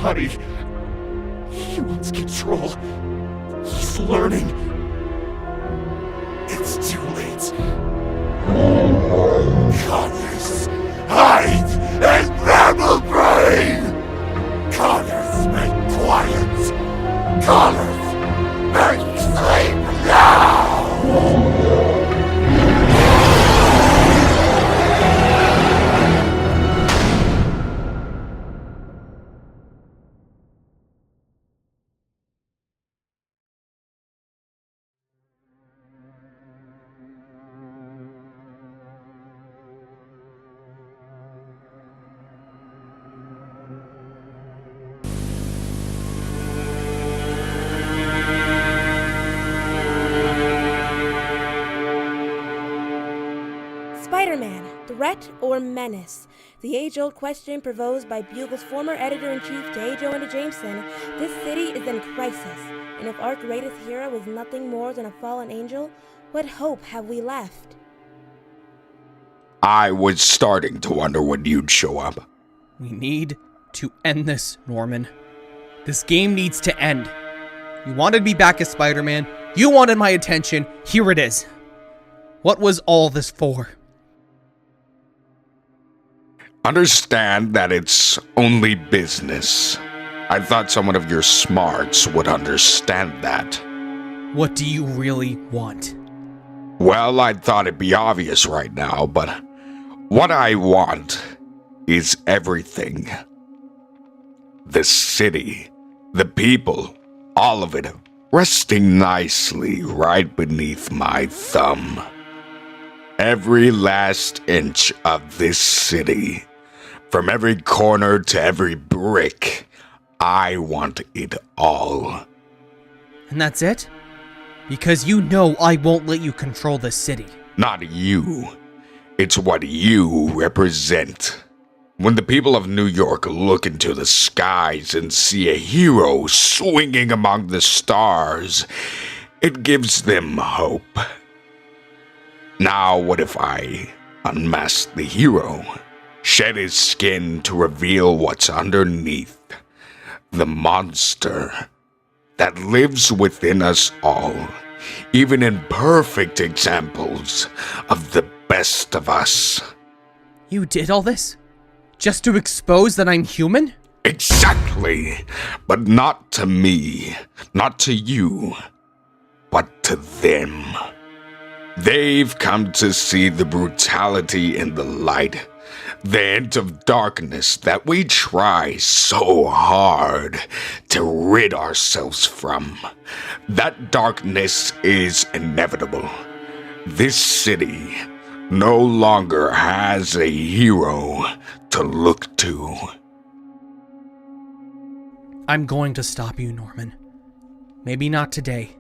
Honey, he wants control. He's learning. It's too late. Connors, hide and mammal brain! Connors, make quiet! Connors, make sleep now! Spider-Man, threat or menace? The age-old question proposed by Bugle's former editor-in-chief J. Jonah Jameson. This city is in crisis, and if our greatest hero is nothing more than a fallen angel, what hope have we left? I was starting to wonder when you'd show up. We need to end this, Norman. This game needs to end. You wanted me back as Spider-Man. You wanted my attention. Here it is. What was all this for? Understand that it's only business. I thought someone of your smarts would understand that. What do you really want? Well, I thought it'd be obvious right now, but what I want is everything. The city, the people, all of it, resting nicely right beneath my thumb. Every last inch of this city, from every corner to every brick, I want it all. And that's it? Because you know I won't let you control this city. Not you. It's what you represent. When the people of New York look into the skies and see a hero swinging among the stars, it gives them hope. Now, what if I unmask the hero, shed his skin to reveal what's underneath? The monster that lives within us all, even imperfect examples of the best of us. You did all this? Just to expose that I'm human? Exactly, but not to me, not to you, but to them. They've come to see the brutality in the light, the hint of darkness that we try so hard to rid ourselves from. That darkness is inevitable. This city no longer has a hero to look to. I'm going to stop you, Norman. Maybe not today.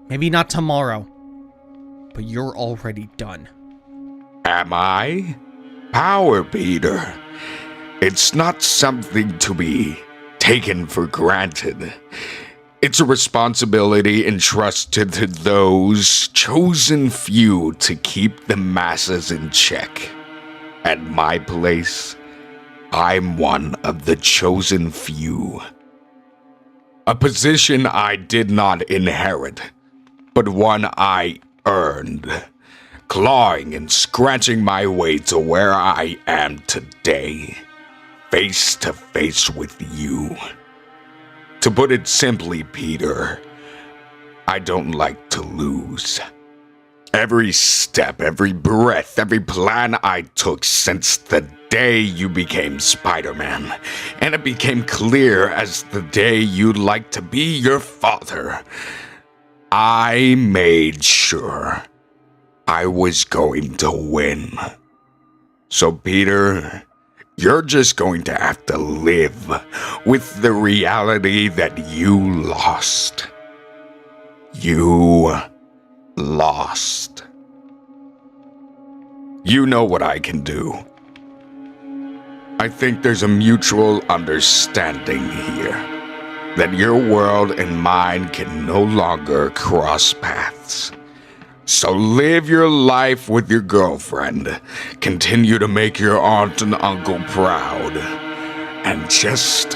Maybe not tomorrow. But you're already done. Am I? Power, Peter. It's not something to be taken for granted. It's a responsibility entrusted to those chosen few to keep the masses in check. At my place, I'm one of the chosen few. A position I did not inherit, but one I earned, clawing and scratching my way to where I am today, face to face with you. To put it simply, Peter, I don't like to lose. Every step, every breath, every plan I took since the day you became Spider-Man, and it became clear as the day you'd like to be your father, I made sure I was going to win. So, Peter, you're just going to have to live with the reality that you lost. You lost. You know what I can do. I think there's a mutual understanding here. That your world and mine can no longer cross paths. So live your life with your girlfriend, continue to make your aunt and uncle proud, and just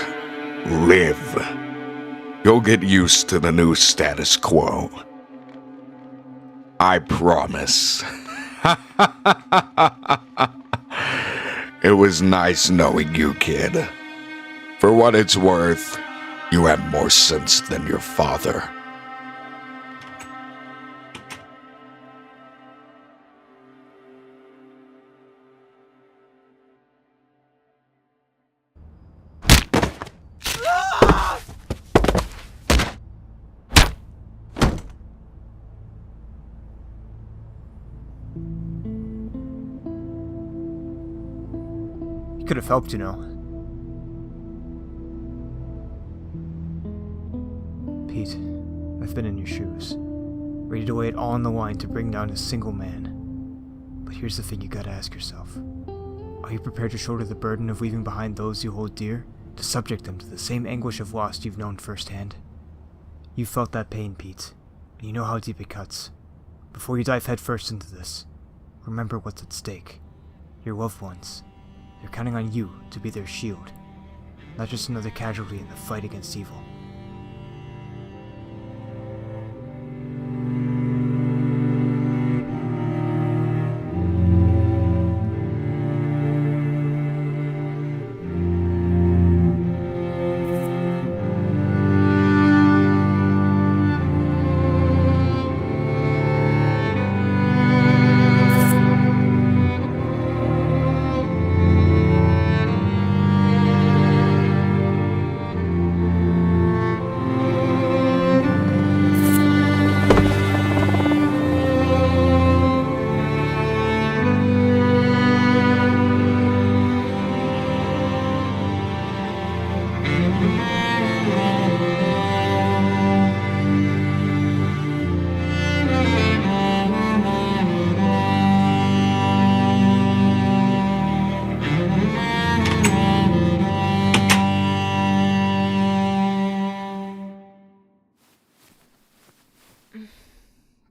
live. You'll get used to the new status quo. I promise. It was nice knowing you, kid. For what it's worth, you have more sense than your father. Could have helped, you know. Pete, I've been in your shoes, ready to lay it all on the line to bring down a single man. But here's the thing you gotta ask yourself. Are you prepared to shoulder the burden of leaving behind those you hold dear, to subject them to the same anguish of loss you've known firsthand? You felt that pain, Pete, and you know how deep it cuts. Before you dive headfirst into this, remember what's at stake. Your loved ones. They're counting on you to be their shield, not just another casualty in the fight against evil.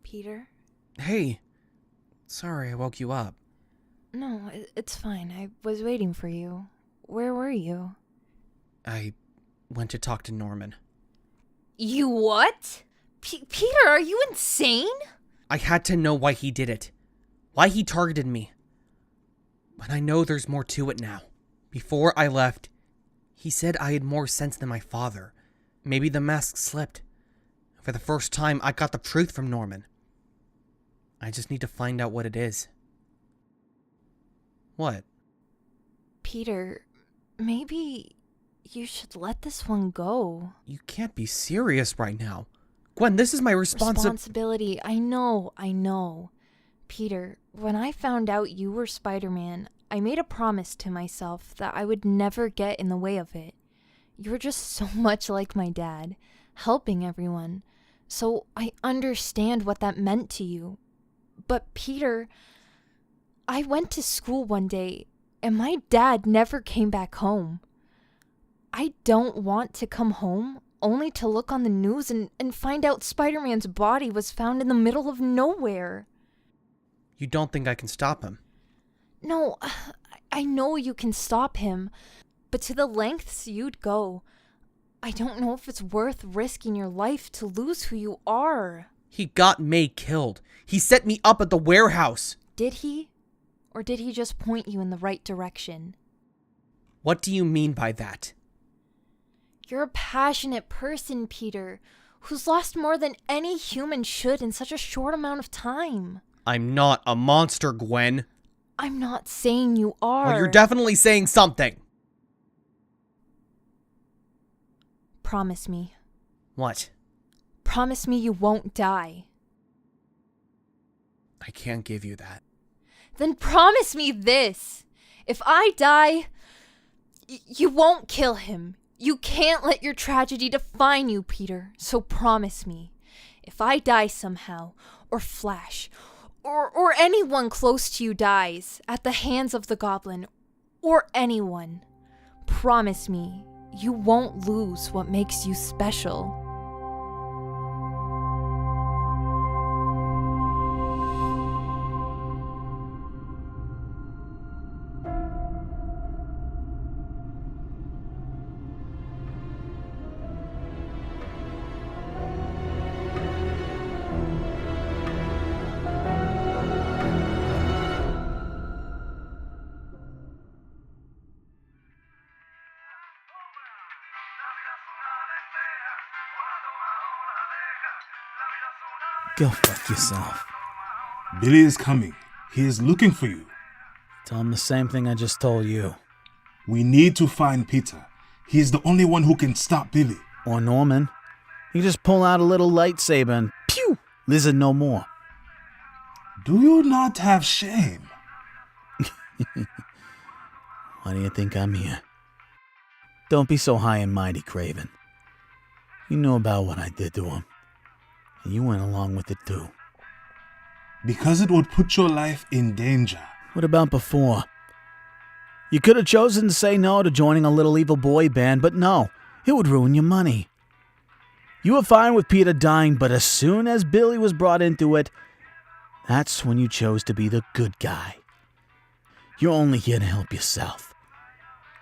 Peter? Hey. Sorry I woke you up. No, it's fine. I was waiting for you. Where were you? I went to talk to Norman. You what? Peter, are you insane? I had to know why he did it. Why he targeted me. But I know there's more to it now. Before I left, he said I had more sense than my father. Maybe the mask slipped. For the first time, I got the truth from Norman. I just need to find out what it is. What? Peter, maybe you should let this one go. You can't be serious right now. Gwen, this is my responsibility. I know. Peter, when I found out you were Spider-Man, I made a promise to myself that I would never get in the way of it. You're just so much like my dad, helping everyone. So I understand what that meant to you. But Peter, I went to school one day and my dad never came back home. I don't want to come home only to look on the news and find out Spider-Man's body was found in the middle of nowhere. You don't think I can stop him? No, I know you can stop him, but to the lengths you'd go, I don't know if it's worth risking your life to lose who you are. He got May killed. He set me up at the warehouse. Did he? Or did he just point you in the right direction? What do you mean by that? You're a passionate person, Peter, who's lost more than any human should in such a short amount of time. I'm not a monster, Gwen. I'm not saying you are. Well, you're definitely saying something. Promise me. What? Promise me you won't die. I can't give you that. Then promise me this. If I die, you won't kill him. You can't let your tragedy define you, Peter. So promise me. If I die somehow, or Flash, or anyone close to you dies at the hands of the Goblin, or anyone, promise me you won't lose what makes you special. Go fuck yourself. Billy is coming. He is looking for you. Tell him the same thing I just told you. We need to find Peter. He is the only one who can stop Billy. Or Norman. You just pull out a little lightsaber and pew! Lizard no more. Do you not have shame? Why do you think I'm here? Don't be so high and mighty, Craven. You knew about what I did to him. And you went along with it too. Because it would put your life in danger. What about before? You could have chosen to say no to joining a little evil boy band, but no, it would ruin your money. You were fine with Peter dying, but as soon as Billy was brought into it, that's when you chose to be the good guy. You're only here to help yourself.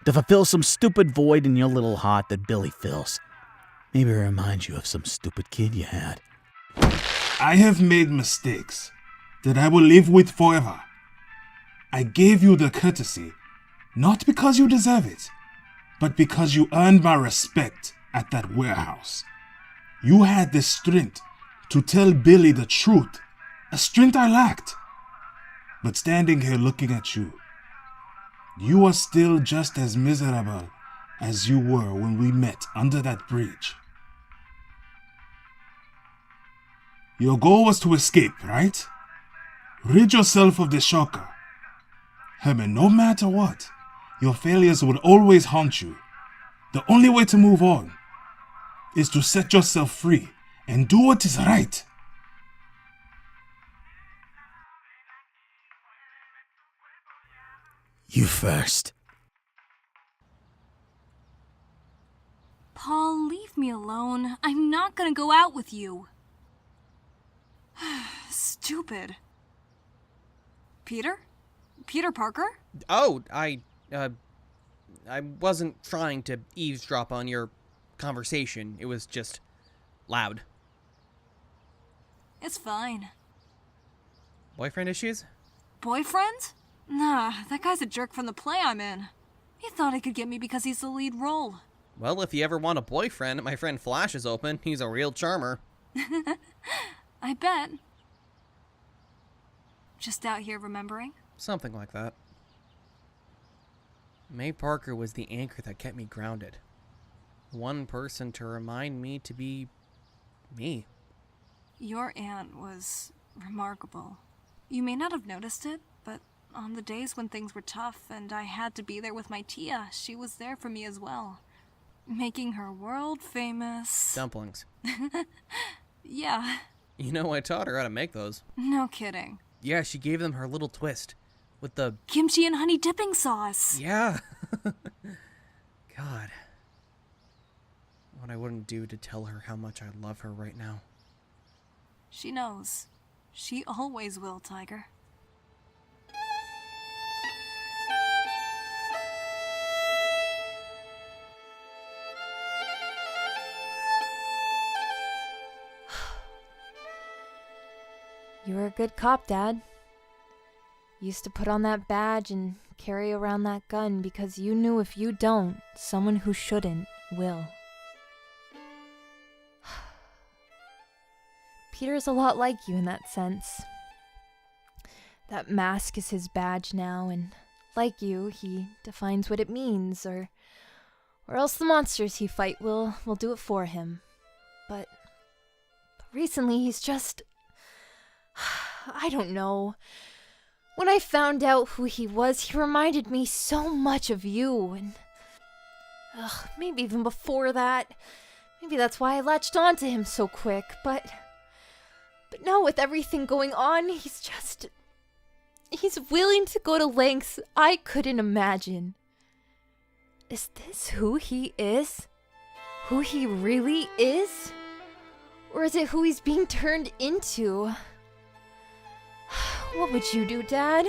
To fulfill some stupid void in your little heart that Billy fills. Maybe it reminds you of some stupid kid you had. I have made mistakes that I will live with forever. I gave you the courtesy, not because you deserve it, but because you earned my respect at that warehouse. You had the strength to tell Billy the truth, a strength I lacked. But standing here looking at you, you are still just as miserable as you were when we met under that bridge. Your goal was to escape, right? Rid yourself of the shocker. Herman, no matter what, your failures will always haunt you. The only way to move on is to set yourself free and do what is right. You first. Paul, leave me alone. I'm not gonna go out with you. Stupid. Peter? Peter Parker? Oh, I wasn't trying to eavesdrop on your conversation. It was just loud. It's fine. Boyfriend issues? Boyfriend? Nah, that guy's a jerk from the play I'm in. He thought he could get me because he's the lead role. Well, if you ever want a boyfriend, my friend Flash is open. He's a real charmer. I bet. Just out here remembering? Something like that. May Parker was the anchor that kept me grounded. One person to remind me to be me. Your aunt was remarkable. You may not have noticed it, but on the days when things were tough and I had to be there with my Tia, she was there for me as well. Making her world famous... Dumplings. Yeah. You know, I taught her how to make those. No kidding. Yeah, she gave them her little twist. With the... kimchi and honey dipping sauce. Yeah. God. What I wouldn't do to tell her how much I love her right now. She knows. She always will, Tiger. You were a good cop, Dad. Used to put on that badge and carry around that gun because you knew if you don't, someone who shouldn't will. Peter's a lot like you in that sense. That mask is his badge now, and like you, he defines what it means, or else the monsters he fight will do it for him. But recently he's just... I don't know. When I found out who he was, he reminded me so much of you, and... maybe even before that. Maybe that's why I latched onto him so quick, but now with everything going on, he's willing to go to lengths I couldn't imagine. Is this who he is? Who he really is? Or is it who he's being turned into? What would you do, Dad?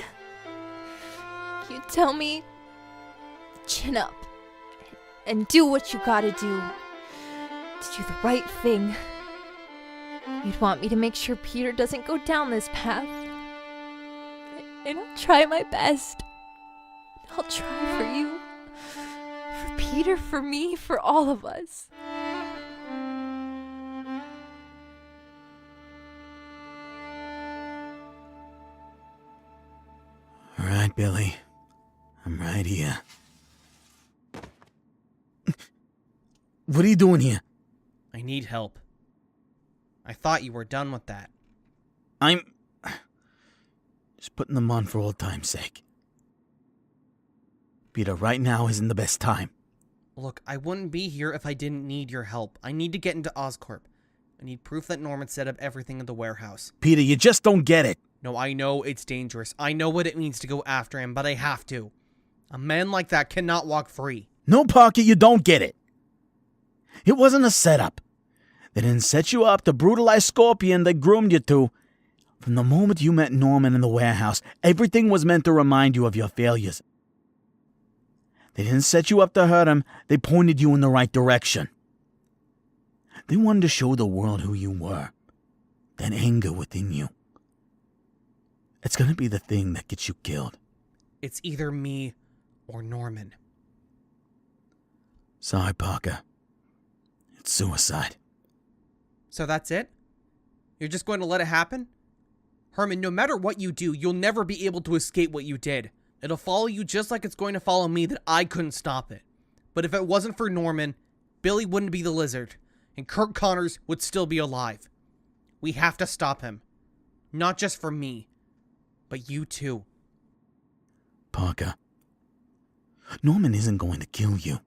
You tell me, chin up, and do what you gotta do to do the right thing. You'd want me to make sure Peter doesn't go down this path. And I'll try my best. I'll try for you. For Peter, for me, for all of us. Billy. I'm right here. What are you doing here? I need help. I thought you were done with that. I'm just putting them on for old time's sake. Peter, right now isn't the best time. Look, I wouldn't be here if I didn't need your help. I need to get into Oscorp. I need proof that Norman set up everything in the warehouse. Peter, you just don't get it. No, I know it's dangerous. I know what it means to go after him, but I have to. A man like that cannot walk free. No, Parker, you don't get it. It wasn't a setup. They didn't set you up to brutalize Scorpion they groomed you to. From the moment you met Norman in the warehouse, everything was meant to remind you of your failures. They didn't set you up to hurt him, they pointed you in the right direction. They wanted to show the world who you were, that anger within you. It's gonna be the thing that gets you killed. It's either me or Norman. Sorry, Parker. It's suicide. So that's it? You're just going to let it happen? Herman, no matter what you do, you'll never be able to escape what you did. It'll follow you just like it's going to follow me that I couldn't stop it. But if it wasn't for Norman, Billy wouldn't be the lizard, and Kirk Connors would still be alive. We have to stop him. Not just for me, but you too. Parker, Norman isn't going to kill you.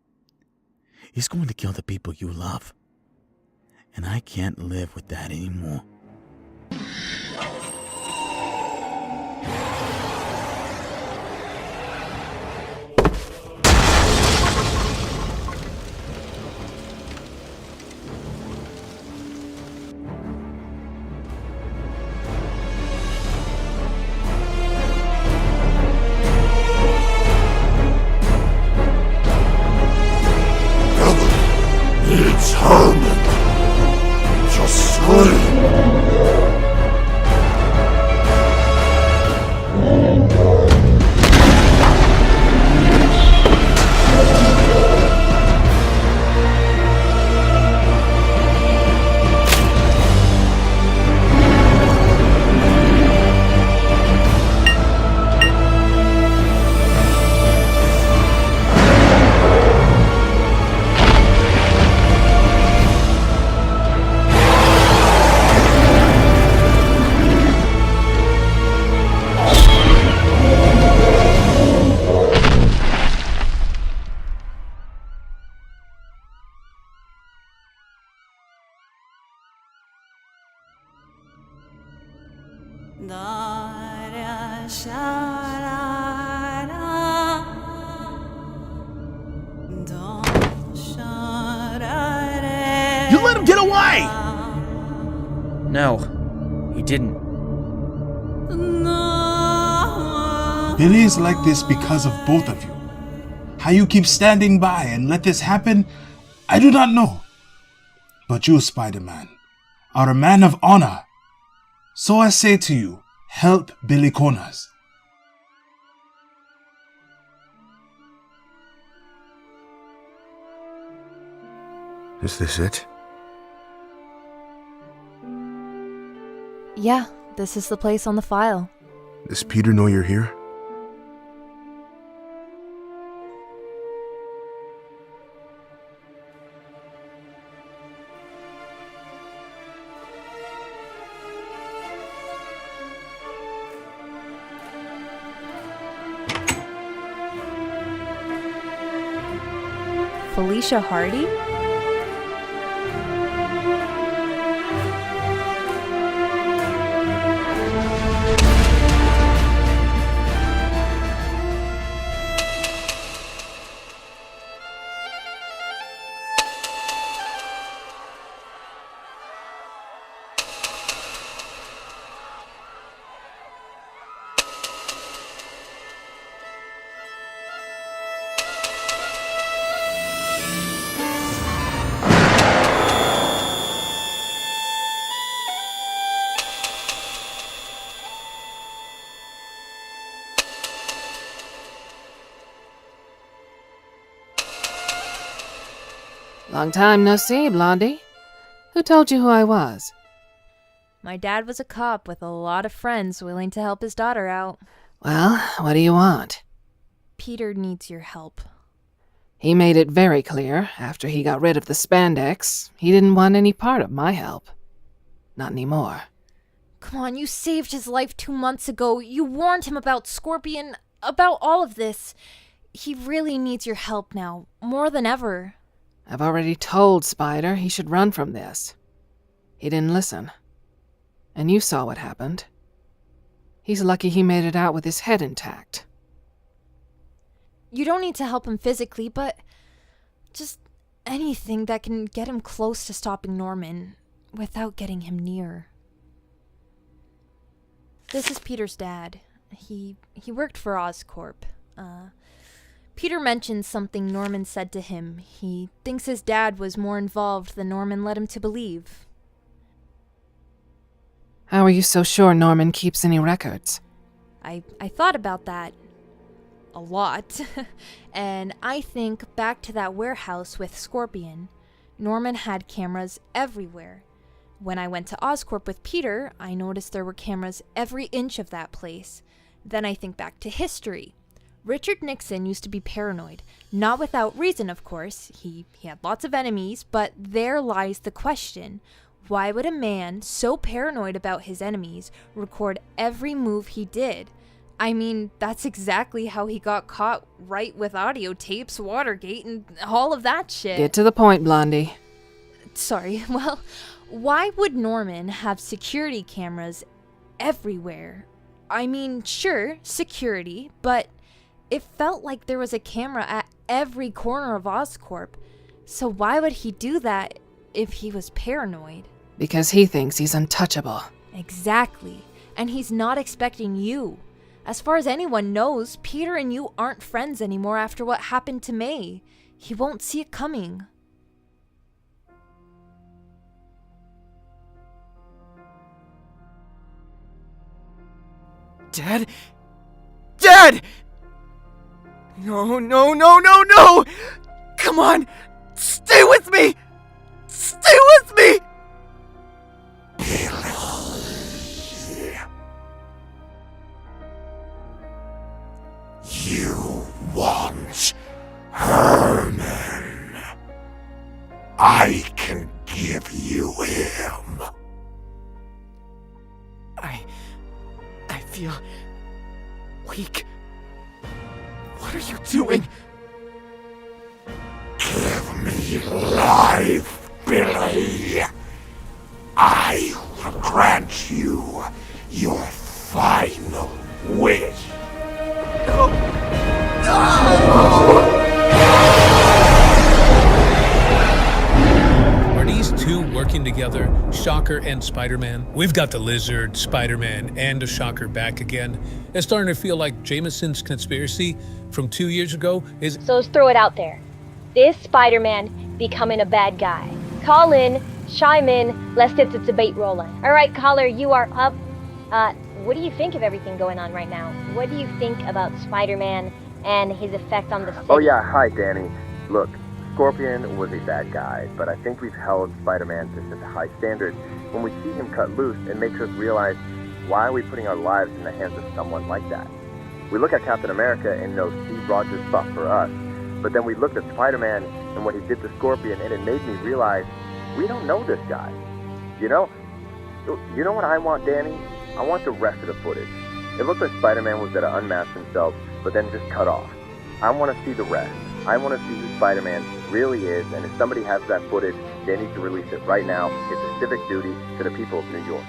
He's going to kill the people you love. And I can't live with that anymore. It's Herman. Just scream. You let him get away! No, he didn't. Billy is like this because of both of you. How you keep standing by and let this happen, I do not know. But you, Spider-Man, are a man of honor. So I say to you, help Billy Connors. Is this it? Yeah, this is the place on the file. Does Peter know you're here? Felicia Hardy? Long time no see, Blondie. Who told you who I was? My dad was a cop with a lot of friends willing to help his daughter out. Well, what do you want? Peter needs your help. He made it very clear, after he got rid of the spandex, he didn't want any part of my help. Not anymore. Come on, you saved his life 2 months ago. You warned him about Scorpion, about all of this. He really needs your help now, more than ever. I've already told Spider he should run from this. He didn't listen. And you saw what happened. He's lucky he made it out with his head intact. You don't need to help him physically, but just anything that can get him close to stopping Norman without getting him near. This is Peter's dad. He worked for Oscorp. Peter mentioned something Norman said to him. He thinks his dad was more involved than Norman led him to believe. How are you so sure Norman keeps any records? I thought about that a lot. And I think back to that warehouse with Scorpion. Norman had cameras everywhere. When I went to Oscorp with Peter, I noticed there were cameras every inch of that place. Then I think back to history. Richard Nixon used to be paranoid. Not without reason, of course. He had lots of enemies, but there lies the question. Why would a man so paranoid about his enemies record every move he did? I mean, that's exactly how he got caught, right, with audio tapes, Watergate, and all of that shit. Get to the point, Blondie. Sorry, well, why would Norman have security cameras everywhere? I mean, sure, security, but it felt like there was a camera at every corner of Oscorp. So why would he do that if he was paranoid? Because he thinks he's untouchable. Exactly. And he's not expecting you. As far as anyone knows, Peter and you aren't friends anymore after what happened to May. He won't see it coming. Dad? Dad! No, no, no, no, no! Come on! Stay with me! Stay with me! You want Herman. I can give you him. I feel weak. What are you doing? Give me life, Billy. I will grant you your final wish. Are these two working together, Shocker and Spider-Man? We've got the Lizard, Spider-Man, and the Shocker back again. It's starting to feel like Jameson's conspiracy from 2 years ago is... So let's throw it out there. This Spider-Man becoming a bad guy. Call in, chime in, let's get the debate rolling. All right, caller, you are up. What do you think of everything going on right now? What do you think about Spider-Man and his effect on the city? Oh yeah, hi Danny. Look, Scorpion was a bad guy, but I think we've held Spider-Man to such a high standard. When we see him cut loose, it makes us realize, why are we putting our lives in the hands of someone like that? We look at Captain America and know Steve Rogers fought for us, but then we looked at Spider-Man and what he did to Scorpion, and it made me realize, we don't know this guy. You know what I want, Danny? I want the rest of the footage. It looked like Spider-Man was gonna unmask himself, but then just cut off. I want to see the rest. I want to see who Spider-Man really is, and if somebody has that footage, they need to release it right now. It's a civic duty to the people of New York.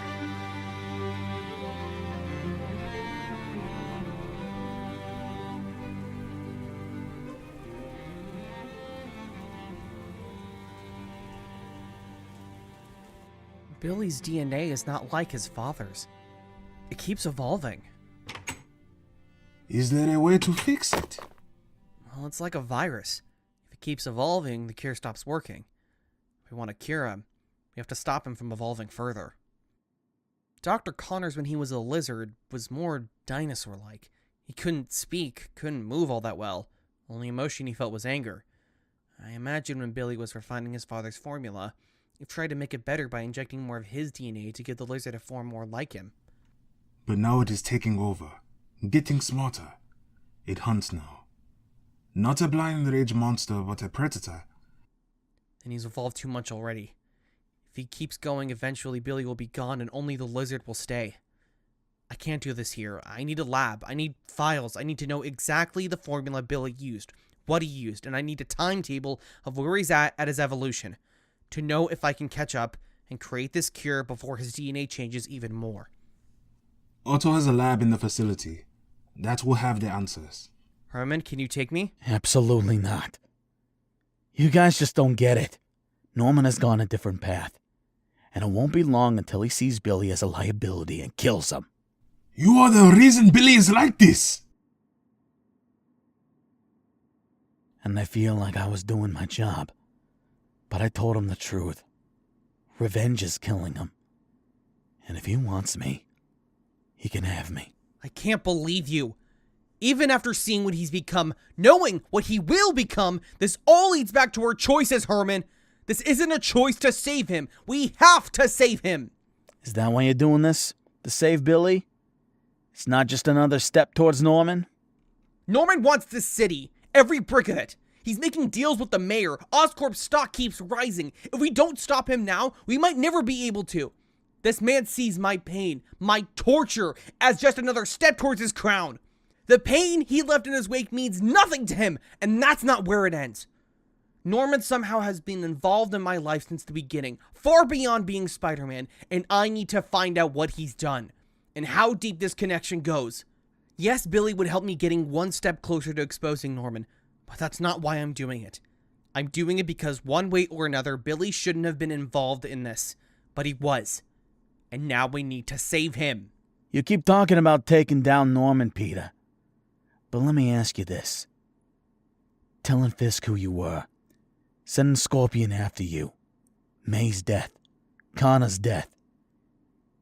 Billy's DNA is not like his father's. It keeps evolving. Is there a way to fix it? Well, it's like a virus. If it keeps evolving, the cure stops working. If we want to cure him, we have to stop him from evolving further. Dr. Connors, when he was a lizard, was more dinosaur-like. He couldn't speak, couldn't move all that well. Only emotion he felt was anger. I imagine when Billy was refining his father's formula, he tried to make it better by injecting more of his DNA to give the lizard a form more like him. But now it is taking over. Getting smarter. It hunts now. Not a blind rage monster, but a predator. And he's evolved too much already. If he keeps going, eventually Billy will be gone and only the lizard will stay. I can't do this here. I need a lab. I need files. I need to know exactly the formula Billy used, what he used, and I need a timetable of where he's at his evolution to know if I can catch up and create this cure before his DNA changes even more. Otto has a lab in the facility. That will have the answers. Herman, can you take me? Absolutely not. You guys just don't get it. Norman has gone a different path, and it won't be long until he sees Billy as a liability and kills him. You are the reason Billy is like this! And I feel like I was doing my job, but I told him the truth. Revenge is killing him, and if he wants me, he can have me. I can't believe you. Even after seeing what he's become, knowing what he will become, this all leads back to our choices, Herman. This isn't a choice to save him. We have to save him. Is that why you're doing this? To save Billy? It's not just another step towards Norman? Norman wants this city. Every brick of it. He's making deals with the mayor. Oscorp's stock keeps rising. If we don't stop him now, we might never be able to. This man sees my pain, my torture, as just another step towards his crown. The pain he left in his wake means nothing to him, and that's not where it ends. Norman somehow has been involved in my life since the beginning, far beyond being Spider-Man, and I need to find out what he's done, and how deep this connection goes. Yes, Billy would help me getting one step closer to exposing Norman, but that's not why I'm doing it. I'm doing it because one way or another, Billy shouldn't have been involved in this, but he was. And now we need to save him. You keep talking about taking down Norman, Peter. But let me ask you this. Telling Fisk who you were, sending Scorpion after you, May's death, Connor's death.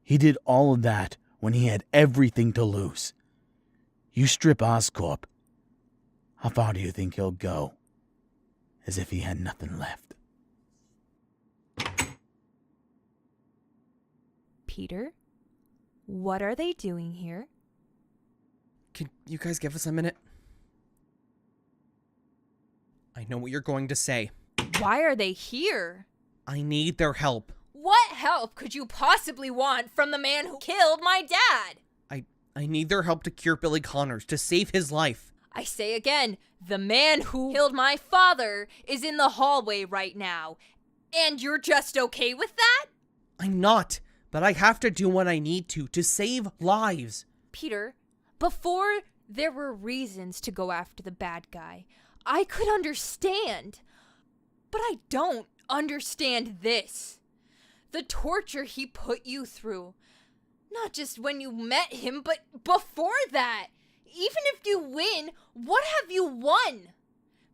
He did all of that when he had everything to lose. You strip Oscorp, how far do you think he'll go? As if he had nothing left. Peter, what are they doing here? Can you guys give us a minute? I know what you're going to say. Why are they here? I need their help. What help could you possibly want from the man who killed my dad? I need their help to cure Billy Connors, to save his life. I say again, the man who killed my father is in the hallway right now. And you're just okay with that? I'm not, but I have to do what I need to save lives. Peter, before there were reasons to go after the bad guy, I could understand. But I don't understand this. The torture he put you through. Not just when you met him, but before that. Even if you win, what have you won?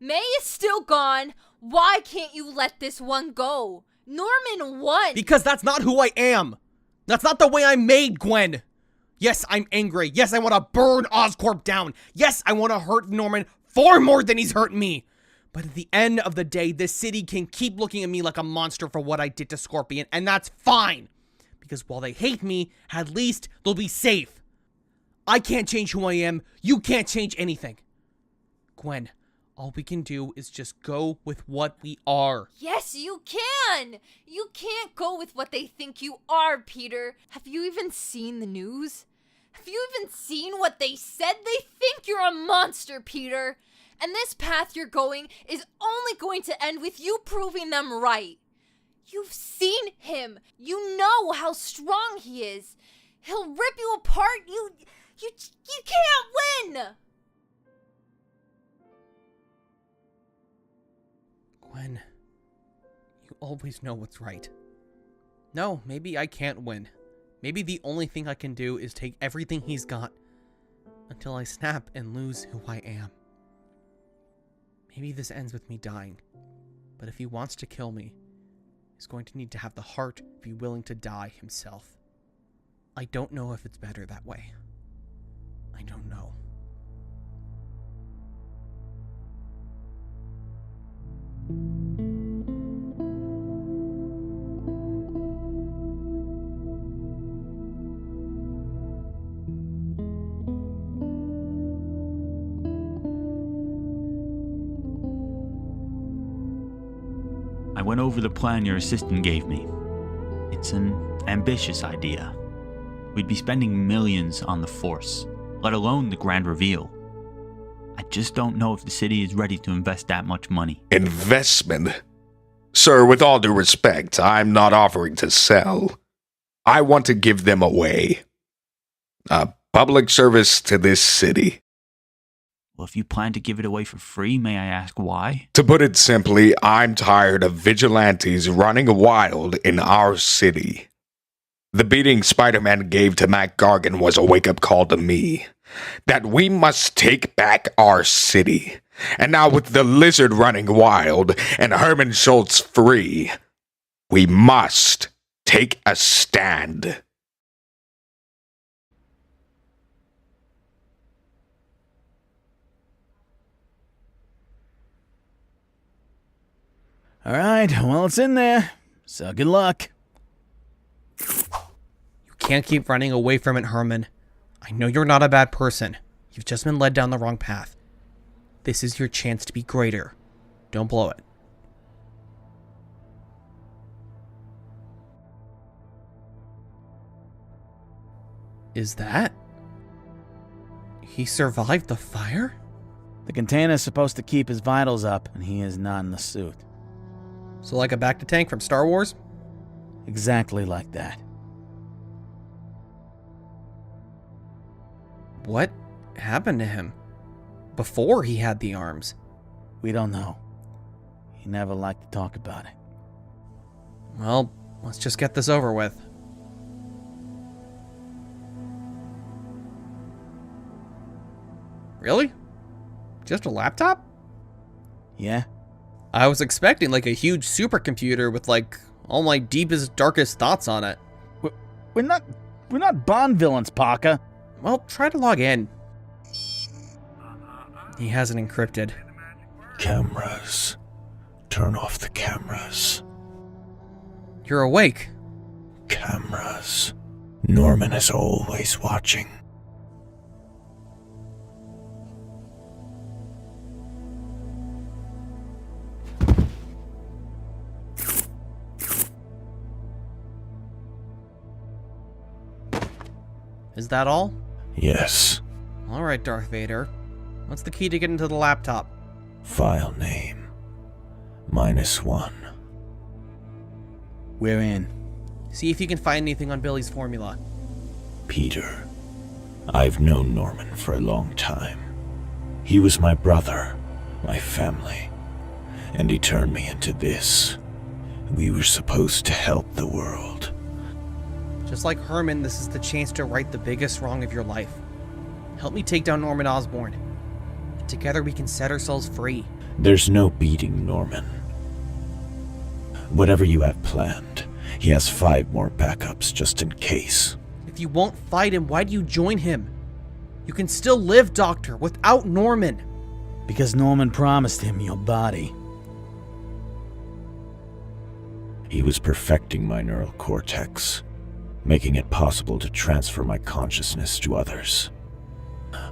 May is still gone. Why can't you let this one go? Norman won. Because that's not who I am. That's not the way I'm made, Gwen. Yes, I'm angry. Yes, I want to burn Oscorp down. Yes, I want to hurt Norman far more than he's hurt me. But at the end of the day, this city can keep looking at me like a monster for what I did to Scorpion, and that's fine. Because while they hate me, at least they'll be safe. I can't change who I am. You can't change anything. Gwen, all we can do is just go with what we are. Yes, you can. You can't go with what they think you are, Peter. Have you even seen the news? Have you even seen what they said? They think you're a monster, Peter. And this path you're going is only going to end with you proving them right. You've seen him. You know how strong he is. He'll rip you apart. You can't win. Gwen, you always know what's right. No, maybe I can't win. Maybe the only thing I can do is take everything he's got until I snap and lose who I am. Maybe this ends with me dying, but if he wants to kill me, he's going to need to have the heart to be willing to die himself. I don't know if it's better that way. I don't know. went over the plan your assistant gave me. It's an ambitious idea. We'd be spending millions on the Force, let alone the grand reveal. I just don't know if the city is ready to invest that much money. Investment? Sir, with all due respect, I'm not offering to sell. I want to give them away. A public service to this city. Well, if you plan to give it away for free, may I ask why? To put it simply, I'm tired of vigilantes running wild in our city. The beating Spider-Man gave to Mac Gargan was a wake-up call to me. That we must take back our city. And now with the Lizard running wild and Herman Schultz free, we must take a stand. All right, well, it's in there, so good luck. You can't keep running away from it, Herman. I know you're not a bad person. You've just been led down the wrong path. This is your chance to be greater. Don't blow it. Is that? He survived the fire? The container's supposed to keep his vitals up, and he is not in the suit. So like a back-to-tank from Star Wars? Exactly like that. What happened to him before he had the arms? We don't know. He never liked to talk about it. Well, let's just get this over with. Really? Just a laptop? Yeah. I was expecting like a huge supercomputer with like all my deepest, darkest thoughts on it. We're not Bond villains, Parker. Well, try to log in. He hasn't encrypted. Cameras. Turn off the cameras. You're awake. Cameras. Norman is always watching. Is that all? Yes. Alright, Darth Vader. What's the key to get into the laptop? File name. -1. We're in. See if you can find anything on Billy's formula. Peter. I've known Norman for a long time. He was my brother, my family, and he turned me into this. We were supposed to help the world. Just like Herman, this is the chance to right the biggest wrong of your life. Help me take down Norman Osborn. Together we can set ourselves free. There's no beating Norman. Whatever you have planned, he has 5 more backups just in case. If you won't fight him, why do you join him? You can still live, Doctor, without Norman. Because Norman promised him your body. He was perfecting my neural cortex, making it possible to transfer my consciousness to others.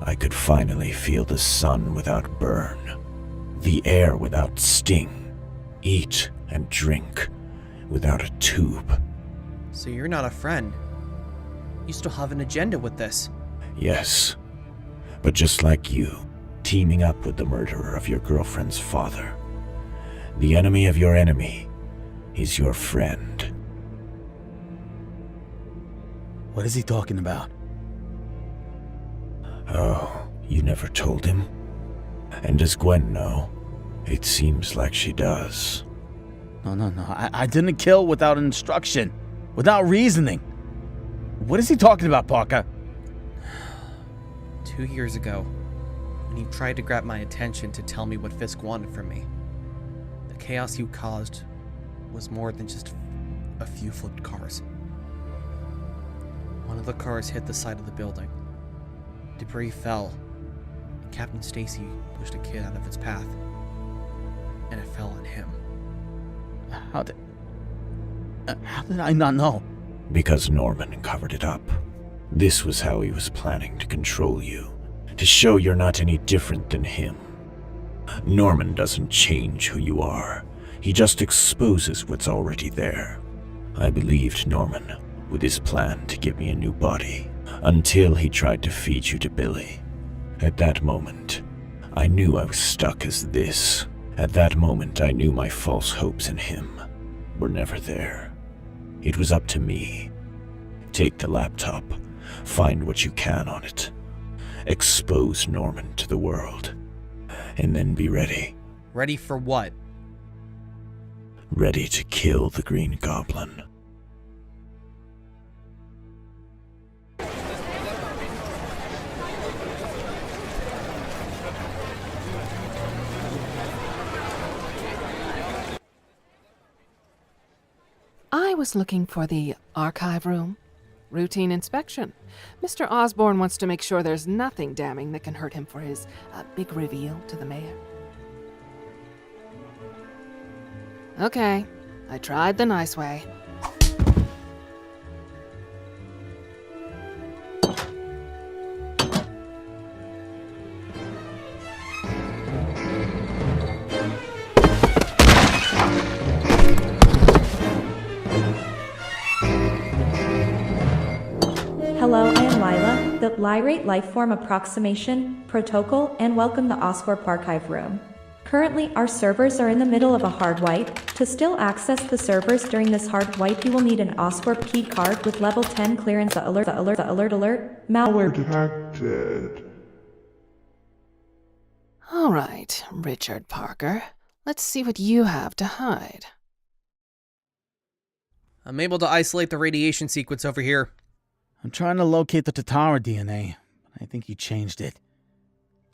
I could finally feel the sun without burn, the air without sting, eat and drink without a tube. So you're not a friend. You still have an agenda with this. Yes, but just like you, teaming up with the murderer of your girlfriend's father. The enemy of your enemy is your friend. What is he talking about? Oh, you never told him? And does Gwen know? It seems like she does. No. I didn't kill without instruction, without reasoning. What is he talking about, Parker? 2 years ago, when you tried to grab my attention to tell me what Fisk wanted from me, the chaos you caused was more than just a few flipped cars. One of the cars hit the side of the building. Debris fell, and Captain Stacy pushed a kid out of its path, and it fell on him. How did I not know? Because Norman covered it up. This was how he was planning to control you, to show you're not any different than him. Norman doesn't change who you are. He just exposes what's already there. I believed Norman with his plan to give me a new body, until he tried to feed you to Billy. At that moment, I knew I was stuck as this. At that moment, I knew my false hopes in him were never there. It was up to me. Take the laptop, find what you can on it, expose Norman to the world, and then be ready. Ready for what? Ready to kill the Green Goblin. I was looking for the archive room. Routine inspection. Mr. Osborn wants to make sure there's nothing damning that can hurt him for his big reveal to the mayor. Okay, I tried the nice way. Hello, I am Lila, the Lyrate Lifeform Approximation Protocol, and welcome to Oscorp Archive Room. Currently, our servers are in the middle of a hard wipe. To still access the servers during this hard wipe, you will need an Oscorp key card with level 10 clearance. Alert, malware detected. All right, Richard Parker. Let's see what you have to hide. I'm able to isolate the radiation sequence over here. I'm trying to locate the Tatara DNA, but I think he changed it.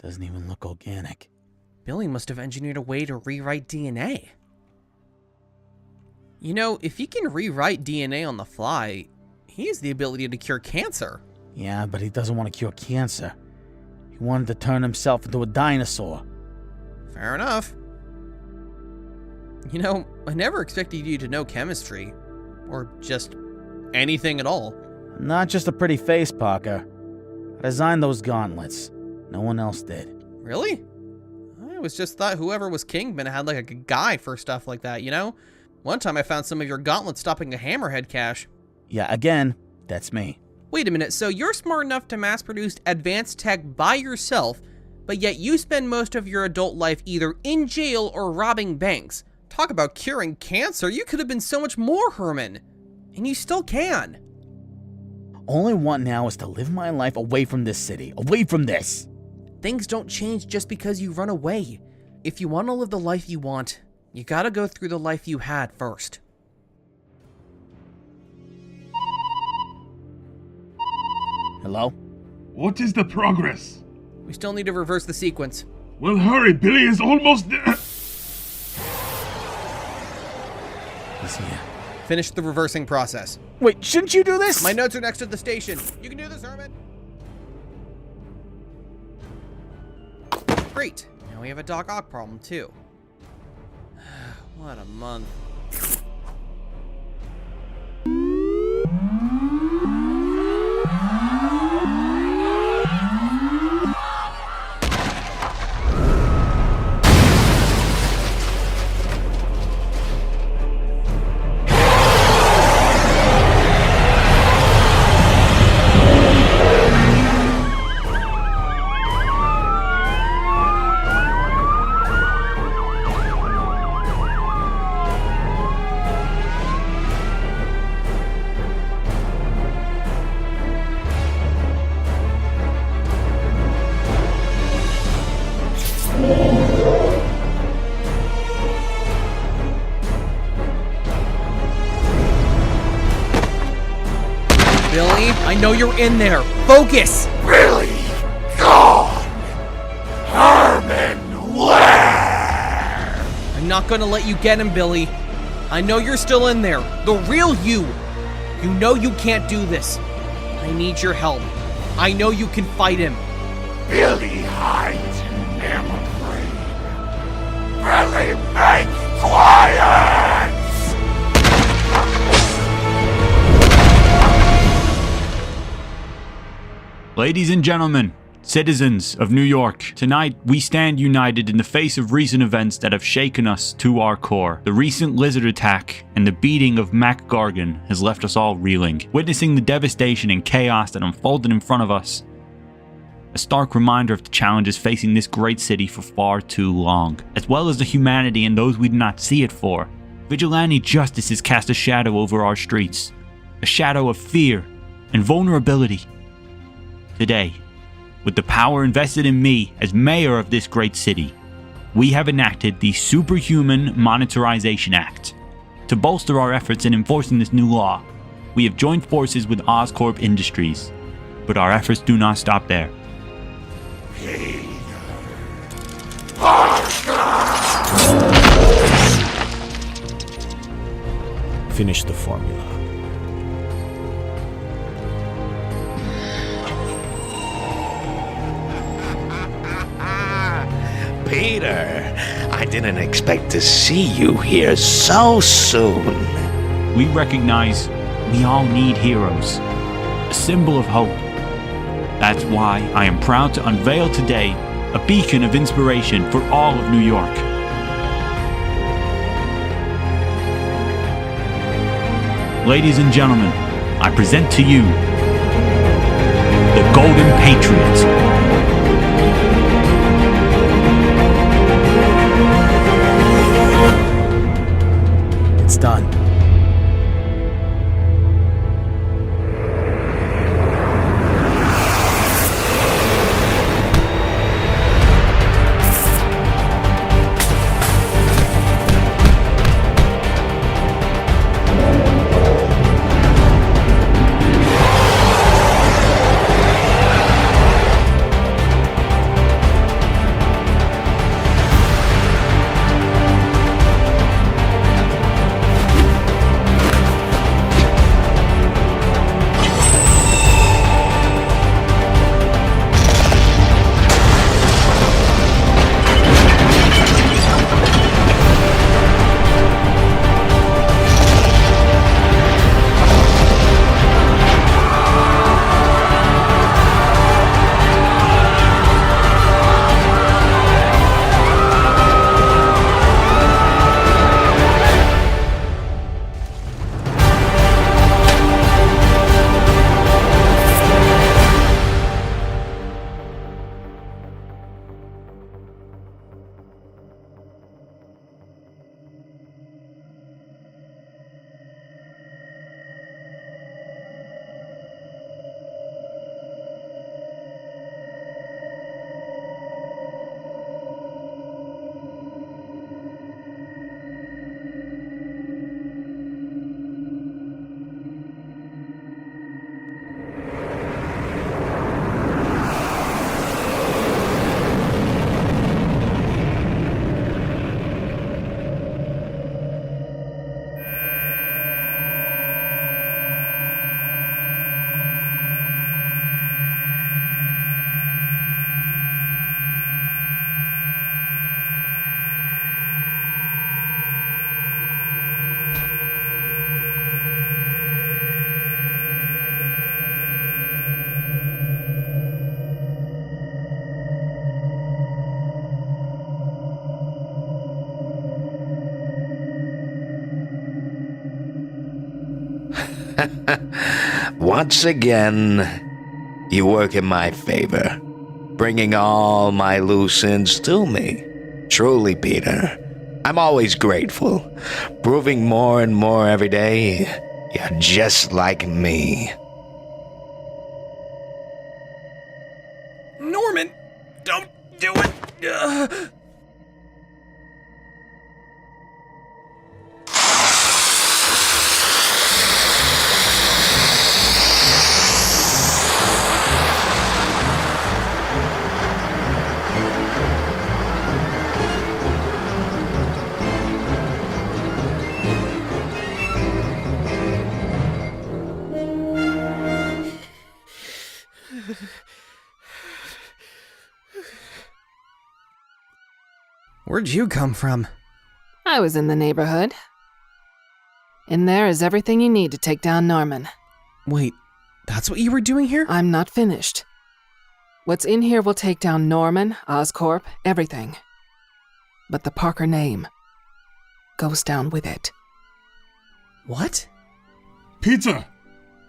Doesn't even look organic. Billy must have engineered a way to rewrite DNA. You know, if he can rewrite DNA on the fly, he has the ability to cure cancer. Yeah, but he doesn't want to cure cancer. He wanted to turn himself into a dinosaur. Fair enough. You know, I never expected you to know chemistry. Or just anything at all. Not just a pretty face, Parker. I designed those gauntlets. No one else did. Really? I always just thought whoever was Kingpin had like a guy for stuff like that, you know? One time I found some of your gauntlets stopping a Hammerhead cache. Yeah, again, that's me. Wait a minute, so you're smart enough to mass produce advanced tech by yourself, but yet you spend most of your adult life either in jail or robbing banks. Talk about curing cancer, you could have been so much more, Herman. And you still can. All I want now is to live my life away from this city, away from this. Things don't change just because you run away. If you want to live the life you want, you gotta go through the life you had first. Hello? What is the progress? We still need to reverse the sequence. Well, hurry, Billy is almost there. He's here. Finish the reversing process. Wait, shouldn't you do this? My notes are next to the station. You can do this, Herman. Great. Now we have a Doc Ock problem, too. What a month. Billy, I know you're in there. Focus! Really? Gone! Herman, where? I'm not gonna let you get him, Billy. I know you're still in there. The real you. You know you can't do this. I need your help. I know you can fight him. Billy hides in memory. Billy, make quiet! Ladies and gentlemen, Citizens of New York, tonight we stand united in the face of recent events that have shaken us to our core. The recent lizard attack and the beating of Mac Gargan has left us all reeling, witnessing the devastation and chaos that unfolded in front of us. A stark reminder of the challenges facing this great city for far too long, as well as the humanity and those we did not see it for. Vigilante justice has cast a shadow over our streets, a shadow of fear and vulnerability. Today, with the power invested in me as mayor of this great city, we have enacted the Superhuman Monetarization Act. To bolster our efforts in enforcing this new law, we have joined forces with Oscorp Industries, but our efforts do not stop there. Finish the formula. Peter, I didn't expect to see you here so soon. We recognize we all need heroes, a symbol of hope. That's why I am proud to unveil today a beacon of inspiration for all of New York. Ladies and gentlemen, I present to you the Golden Patriot. It's done. Once again, you work in my favor, bringing all my loose ends to me. Truly, Peter, I'm always grateful, proving more and more every day you're just like me. Norman, don't do it. Where'd you come from? I was in the neighborhood. In there is everything you need to take down Norman. Wait, that's what you were doing here? I'm not finished. What's in here will take down Norman, Oscorp, everything. But the Parker name goes down with it. What? Peter,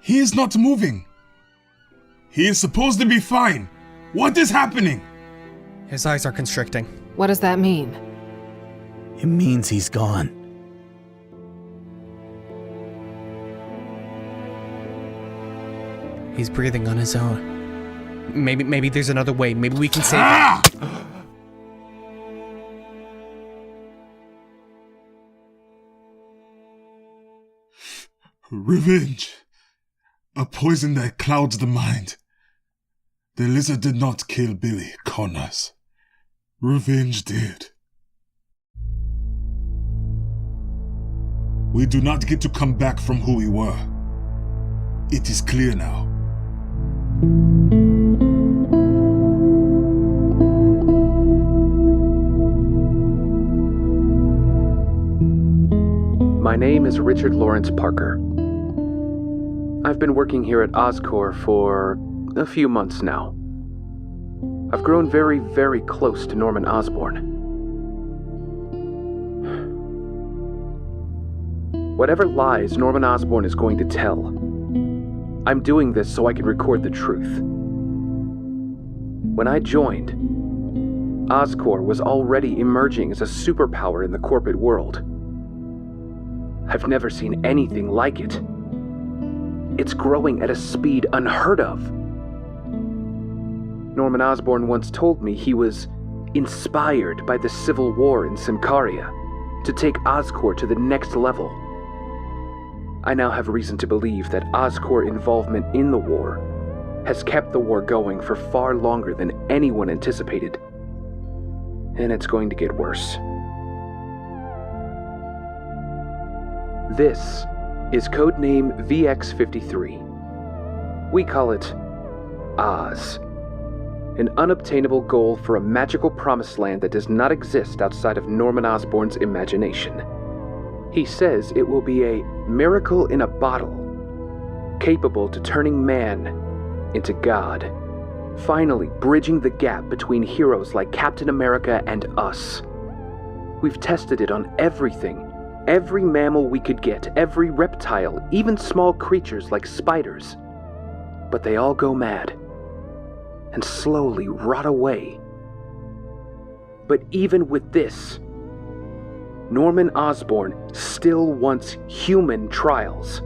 he is not moving. He is supposed to be fine. What is happening? His eyes are constricting. What does that mean? It means he's gone. He's breathing on his own. Maybe there's another way. Maybe we can save him. Revenge. A poison that clouds the mind. The lizard did not kill Billy Connors. Revenge did. We do not get to come back from who we were. It is clear now. My name is Richard Lawrence Parker. I've been working here at Oscorp for a few months now. I've grown very, very close to Norman Osborn. Whatever lies Norman Osborn is going to tell, I'm doing this so I can record the truth. When I joined, Oscorp was already emerging as a superpower in the corporate world. I've never seen anything like it. It's growing at a speed unheard of. Norman Osborn once told me he was inspired by the Civil War in Symkaria to take Oscorp to the next level. I now have reason to believe that Oscorp involvement in the war has kept the war going for far longer than anyone anticipated. And it's going to get worse. This is codename VX-53. We call it Oz, an unobtainable goal for a magical promised land that does not exist outside of Norman Osborn's imagination. He says it will be a miracle in a bottle, capable to turning man into God, finally bridging the gap between heroes like Captain America and us. We've tested it on everything. Every mammal we could get, every reptile, even small creatures like spiders. But they all go mad and slowly rot away. But even with this, Norman Osborn still wants human trials.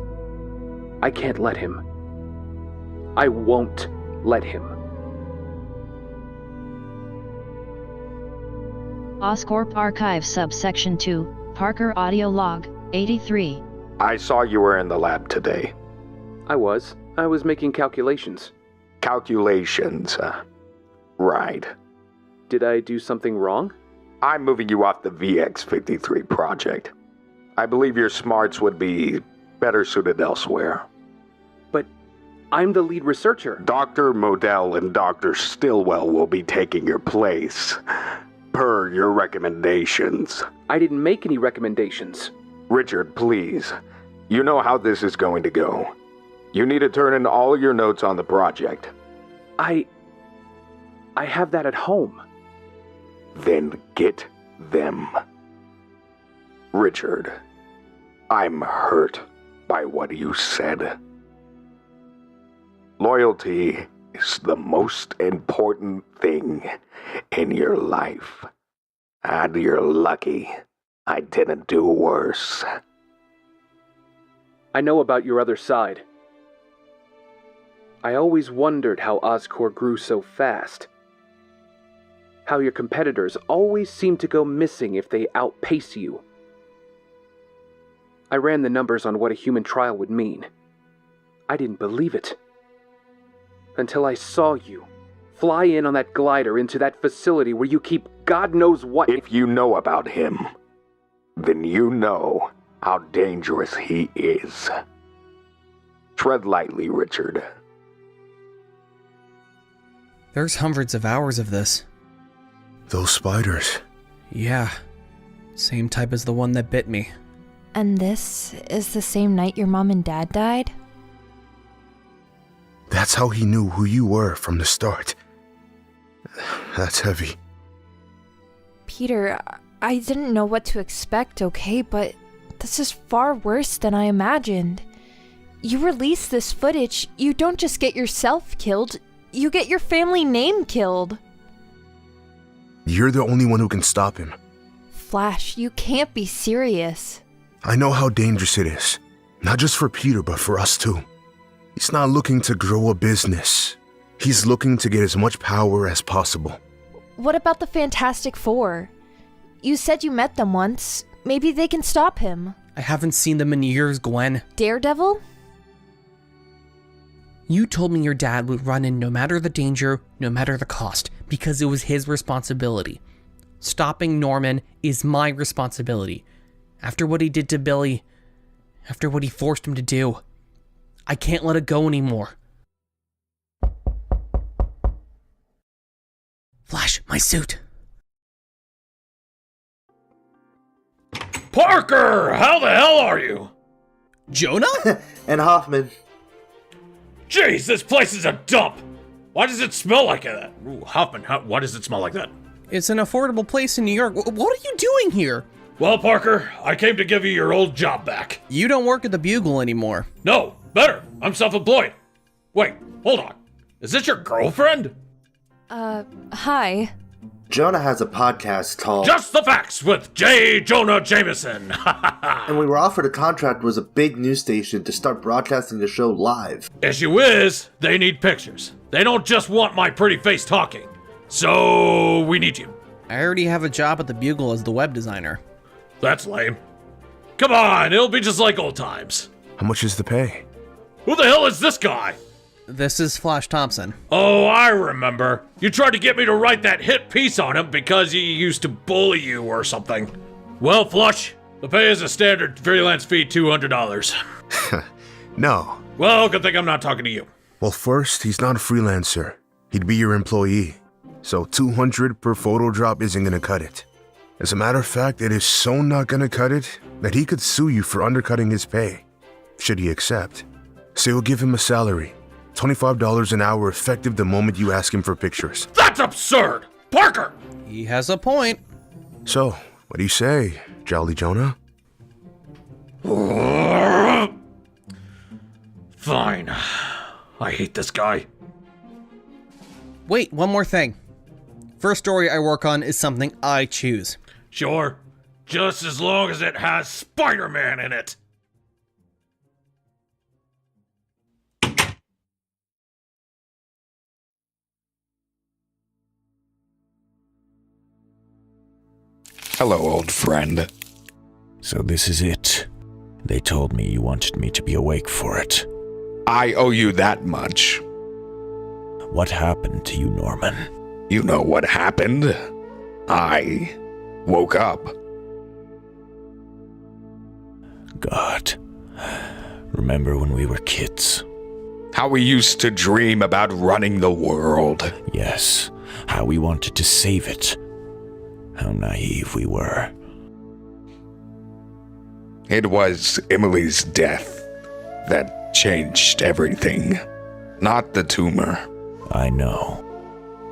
I can't let him. I won't let him. Oscorp Archive Subsection 2, Parker Audio Log, 83. I saw you were in the lab today. I was making calculations. Calculations, right. Did I do something wrong? I'm moving you off the VX-53 project. I believe your smarts would be better suited elsewhere. But I'm the lead researcher. Dr. Modell and Dr. Stillwell will be taking your place, per your recommendations. I didn't make any recommendations. Richard, please. You know how this is going to go. You need to turn in all your notes on the project. I have that at home. Then get them. Richard, I'm hurt by what you said. Loyalty is the most important thing in your life. And you're lucky I didn't do worse. I know about your other side. I always wondered how Oscorp grew so fast. How your competitors always seem to go missing if they outpace you. I ran the numbers on what a human trial would mean. I didn't believe it. Until I saw you fly in on that glider into that facility where you keep God knows what. If you know about him, then you know how dangerous he is. Tread lightly, Richard. There's hundreds of hours of this. Those spiders. Yeah. Same type as the one that bit me. And this is the same night your mom and dad died? That's how he knew who you were from the start. That's heavy. Peter, I didn't know what to expect, okay, but this is far worse than I imagined. You release this footage, you don't just get yourself killed, you get your family name killed. You're the only one who can stop him. Flash, you can't be serious. I know how dangerous it is. Not just for Peter, but for us too. He's not looking to grow a business. He's looking to get as much power as possible. What about the Fantastic Four? You said you met them once. Maybe they can stop him. I haven't seen them in years, Gwen. Daredevil? You told me your dad would run in no matter the danger, no matter the cost, because it was his responsibility. Stopping Norman is my responsibility. After what he did to Billy, after what he forced him to do, I can't let it go anymore. Flash, my suit. Parker, how the hell are you? Jonah? And Hoffman. Jeez, this place is a dump. Why does it smell like that? Ooh, Hoffman, why does it smell like that? It's an affordable place in New York. What are you doing here? Well, Parker, I came to give you your old job back. You don't work at the Bugle anymore. No, better. I'm self-employed. Wait, hold on. Is this your girlfriend? Hi. Jonah has a podcast called Just the Facts with J. Jonah Jameson. and we were offered a contract with a big news station to start broadcasting the show live. Issue is, they need pictures. They don't just want my pretty face talking. So, we need you. I already have a job at the Bugle as the web designer. That's lame. Come on, it'll be just like old times. How much is the pay? Who the hell is this guy? This is Flash Thompson. Oh, I remember. You tried to get me to write that hit piece on him because he used to bully you or something. Well, Flush, the pay is a standard freelance fee, $200. No. Well, good thing I'm not talking to you. Well, first, he's not a freelancer. He'd be your employee. So $200 per photo drop isn't gonna cut it. As a matter of fact, it is so not gonna cut it that he could sue you for undercutting his pay, should he accept. So you'll give him a salary, $25 an hour effective the moment you ask him for pictures. That's absurd! Parker! He has a point. So, what do you say, Jolly Jonah? Fine. I hate this guy. Wait, one more thing. First story I work on is something I choose. Sure. Just as long as it has Spider-Man in it. Hello, old friend. So this is it. They told me you wanted me to be awake for it. I owe you that much. What happened to you, Norman? You know what happened. I woke up. God. Remember when we were kids? How we used to dream about running the world. Yes. How we wanted to save it. How naive we were. It was Emily's death that changed everything, not the tumor. I know.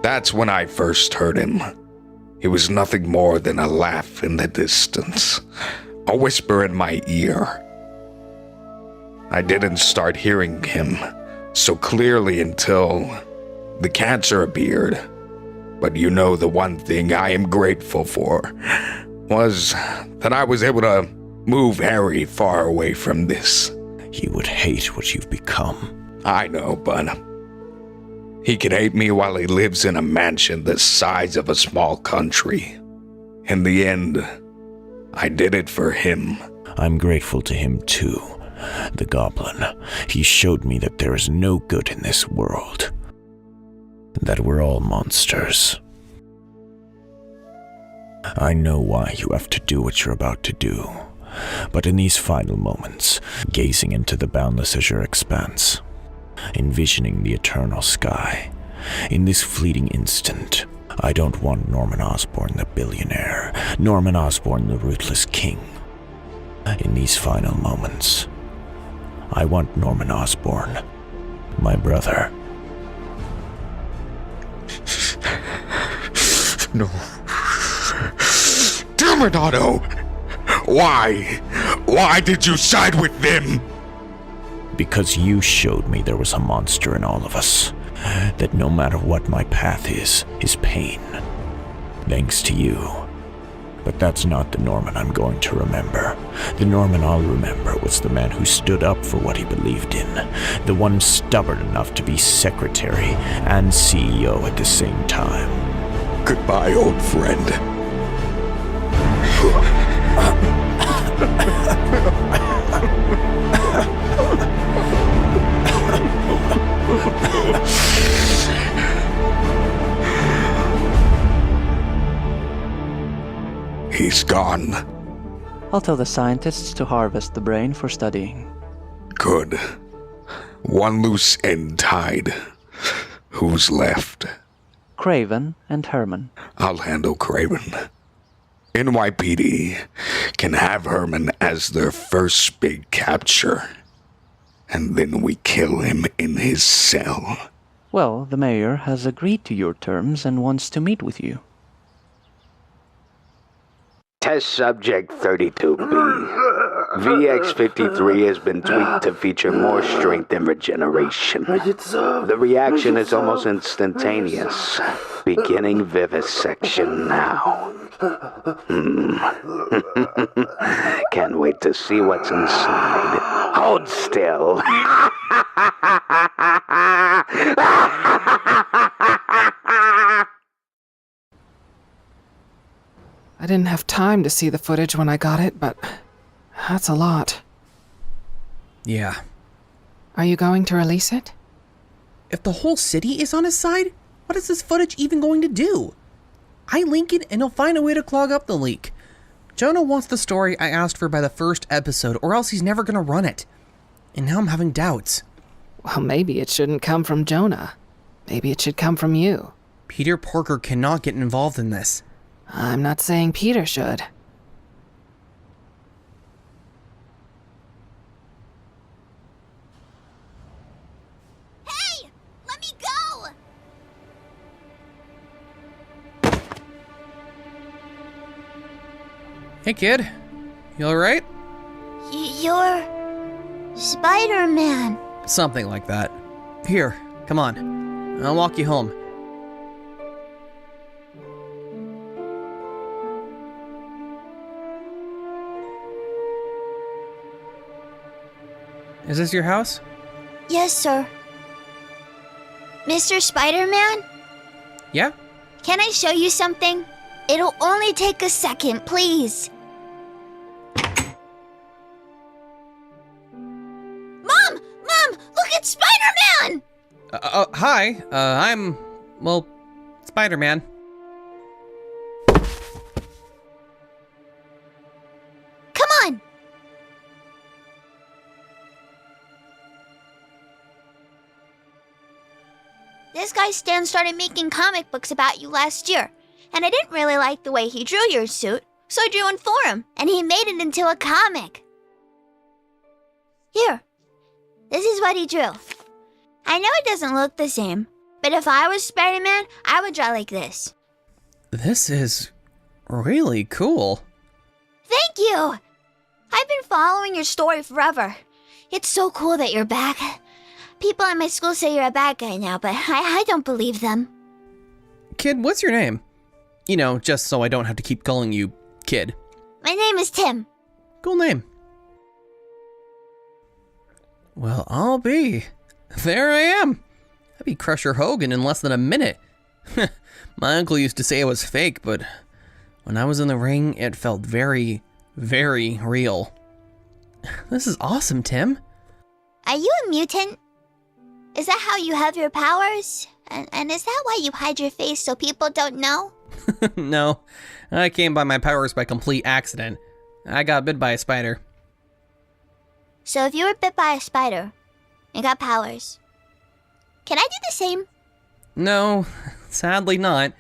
That's when I first heard him. It was nothing more than a laugh in the distance, a whisper in my ear. I didn't start hearing him so clearly until the cancer appeared. But you know, the one thing I am grateful for was that I was able to move Harry far away from this. He would hate what you've become. I know, but he can hate me while he lives in a mansion the size of a small country. In the end, I did it for him. I'm grateful to him too. The Goblin. He showed me that there is no good in this world. That we're all monsters. I know why you have to do what you're about to do, but in these final moments, gazing into the boundless azure expanse, envisioning the eternal sky, in this fleeting instant, I don't want Norman Osborn the billionaire, Norman Osborn the ruthless king. In these final moments, I want Norman Osborn, my brother. No. Damn it, Otto! Why? Why did you side with them? Because you showed me there was a monster in all of us. That no matter what my path is pain. Thanks to you. But that's not the Norman I'm going to remember. The Norman I'll remember was the man who stood up for what he believed in. The one stubborn enough to be secretary and CEO at the same time. Goodbye, old friend. He's gone. I'll tell the scientists to harvest the brain for studying. Good. One loose end tied. Who's left? Craven and Herman. I'll handle Craven. NYPD can have Herman as their first big capture. And then we kill him in his cell. Well, the mayor has agreed to your terms and wants to meet with you. Test subject 32B. VX53 has been tweaked to feature more strength and regeneration. The reaction is almost instantaneous. Beginning vivisection now. Can't wait to see what's inside. Hold still. I didn't have time to see the footage when I got it, but that's a lot. Yeah. Are you going to release it? If the whole city is on his side, what is this footage even going to do? I link it and he'll find a way to clog up the leak. Jonah wants the story I asked for by the first episode, or else he's never gonna run it. And now I'm having doubts. Well, maybe it shouldn't come from Jonah. Maybe it should come from you. Peter Parker cannot get involved in this. I'm not saying Peter should. Hey! Let me go! Hey kid, you alright? You're... Spider-Man. Something like that. Here, come on. I'll walk you home. Is this your house? Yes, sir. Mr. Spider-Man? Yeah? Can I show you something? It'll only take a second, please. Mom! Mom! Look at Spider-Man! Hi. I'm... well, Spider-Man. Come on! This guy Stan started making comic books about you last year, and I didn't really like the way he drew your suit, so I drew one for him, and he made it into a comic. Here, this is what he drew. I know it doesn't look the same, but if I was Spider-Man, I would draw like this. This is really cool. Thank you! I've been following your story forever. It's so cool that you're back. People at my school say you're a bad guy now, but I don't believe them. Kid, what's your name? You know, just so I don't have to keep calling you Kid. My name is Tim. Cool name. Well, I'll be. There I am. I'd be Crusher Hogan in less than a minute. My uncle used to say it was fake, but when I was in the ring, it felt very, very real. This is awesome, Tim. Are you a mutant? Is that how you have your powers? And is that why you hide your face so people don't know? No, I came by my powers by complete accident. I got bit by a spider. So if you were bit by a spider and got powers, can I do the same? No, sadly not.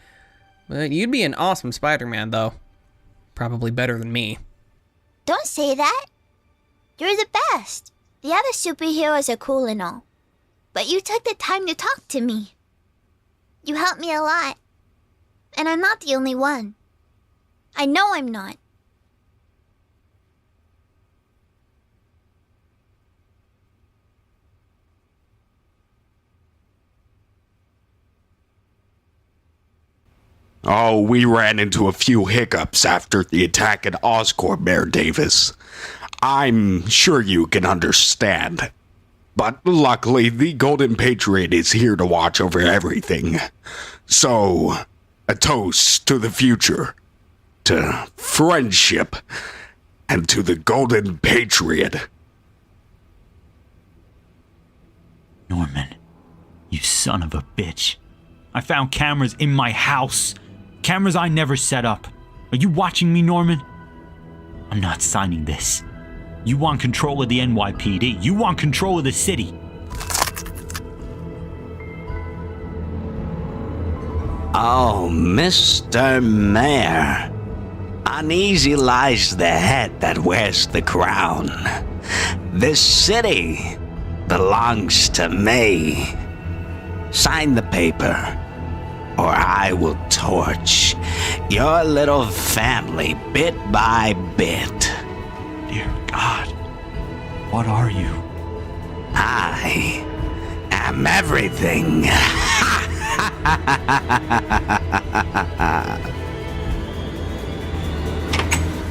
But you'd be an awesome Spider-Man, though. Probably better than me. Don't say that. You're the best. The other superheroes are cool and all. But you took the time to talk to me. You helped me a lot. And I'm not the only one. I know I'm not. Oh, we ran into a few hiccups after the attack at Oscorp, Mayor Davis. I'm sure you can understand. But luckily, the Golden Patriot is here to watch over everything. So, a toast to the future, to friendship, and to the Golden Patriot. Norman, you son of a bitch. I found cameras in my house. Cameras I never set up. Are you watching me, Norman? I'm not signing this. You want control of the NYPD. You want control of the city. Oh, Mr. Mayor. Uneasy lies the head that wears the crown. This city belongs to me. Sign the paper, or I will torch your little family bit by bit. Dear God, what are you? I am everything.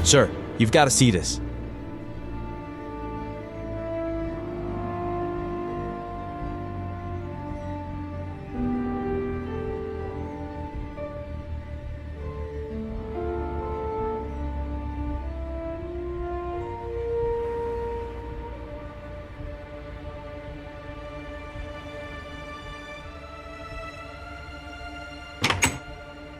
Sir, you've got to see this.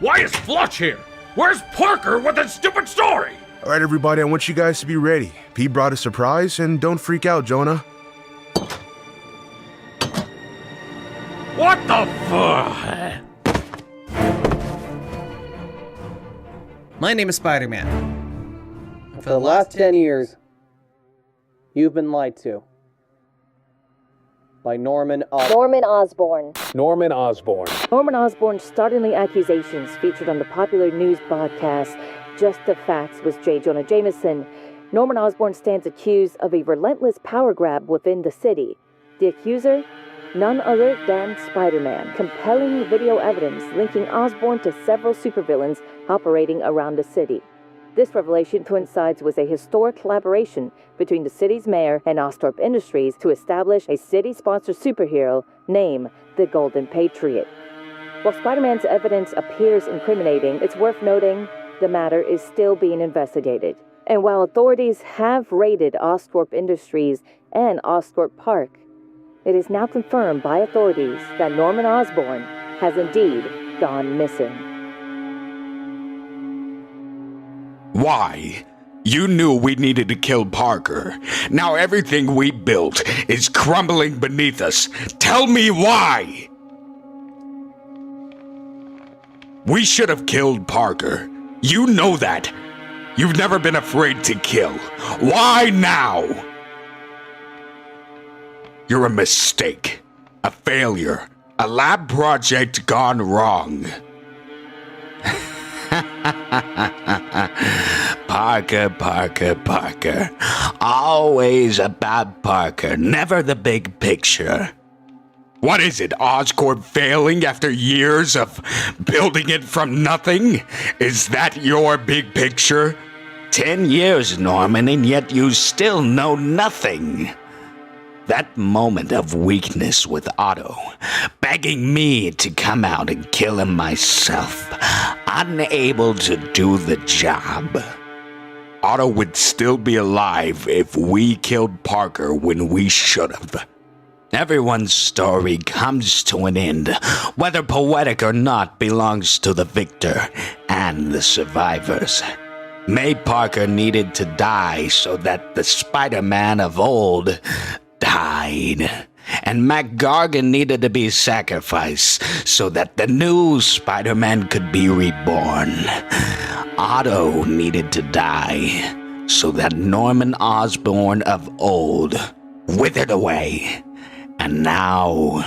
Why is Flush here? Where's Parker with that stupid story? All right, everybody, I want you guys to be ready. Pete brought a surprise, and don't freak out, Jonah. What the fuck? My name is Spider-Man. For the last 10 years, you've been lied to. By Norman Osborn. Norman Osborn. Norman Osborn's startling accusations featured on the popular news broadcast Just the Facts with J. Jonah Jameson. Norman Osborn stands accused of a relentless power grab within the city. The accuser? None other than Spider-Man. Compelling video evidence linking Osborn to several supervillains operating around the city. This revelation coincides with a historic collaboration between the city's mayor and Oscorp Industries to establish a city-sponsored superhero named the Golden Patriot. While Spider-Man's evidence appears incriminating, it's worth noting the matter is still being investigated. And while authorities have raided Oscorp Industries and Oscorp Park, it is now confirmed by authorities that Norman Osborn has indeed gone missing. Why? You knew we needed to kill Parker. Now everything we built is crumbling beneath us. Tell me why! We should have killed Parker. You know that. You've never been afraid to kill. Why now? You're a mistake. A failure. A lab project gone wrong. Parker. Always about Parker, never the big picture. What is it, Oscorp failing after years of building it from nothing? Is that your big picture? 10 years, Norman, and yet you still know nothing. That moment of weakness with Otto, begging me to come out and kill him myself, unable to do the job. Otto would still be alive if we killed Parker when we should have. Everyone's story comes to an end, whether poetic or not, belongs to the victor and the survivors. May Parker needed to die so that the Spider-Man of old died. And Mac Gargan needed to be sacrificed so that the new Spider-Man could be reborn. Otto needed to die so that Norman Osborn of old withered away And now,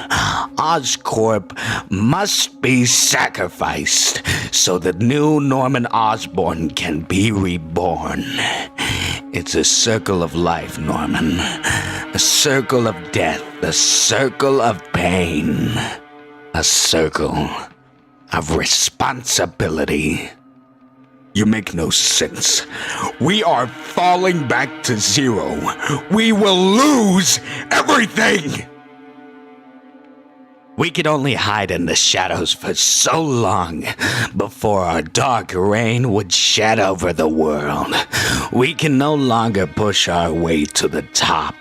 Oscorp must be sacrificed so that new Norman Osborn can be reborn. It's a circle of life, Norman. A circle of death, a circle of pain. A circle of responsibility. You make no sense. We are falling back to zero. We will lose everything! We could only hide in the shadows for so long before our dark reign would shed over the world. We can no longer push our way to the top.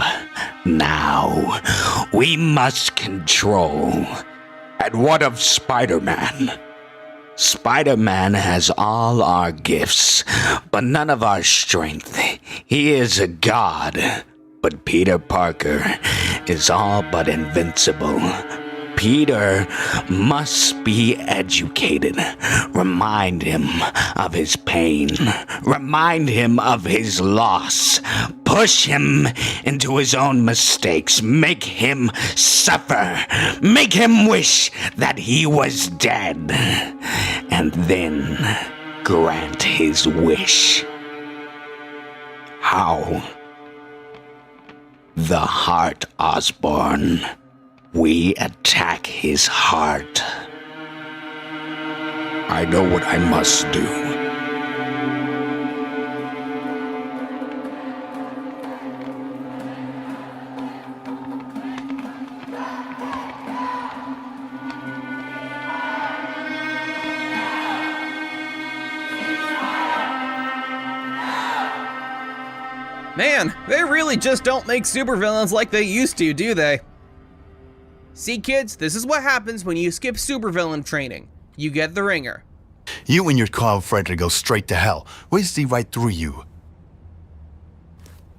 Now, we must control. And what of Spider-Man? Spider-Man has all our gifts, but none of our strength. He is a god, but Peter Parker is all but invincible. Peter must be educated. Remind him of his pain. Remind him of his loss. Push him into his own mistakes. Make him suffer. Make him wish that he was dead. And then grant his wish. How? The heart, Osborn. We attack his heart. I know what I must do. Man, they really just don't make supervillains like they used to, do they? See, kids, this is what happens when you skip supervillain training. You get the ringer. You and your clown friend go straight to hell. We'll see right through you.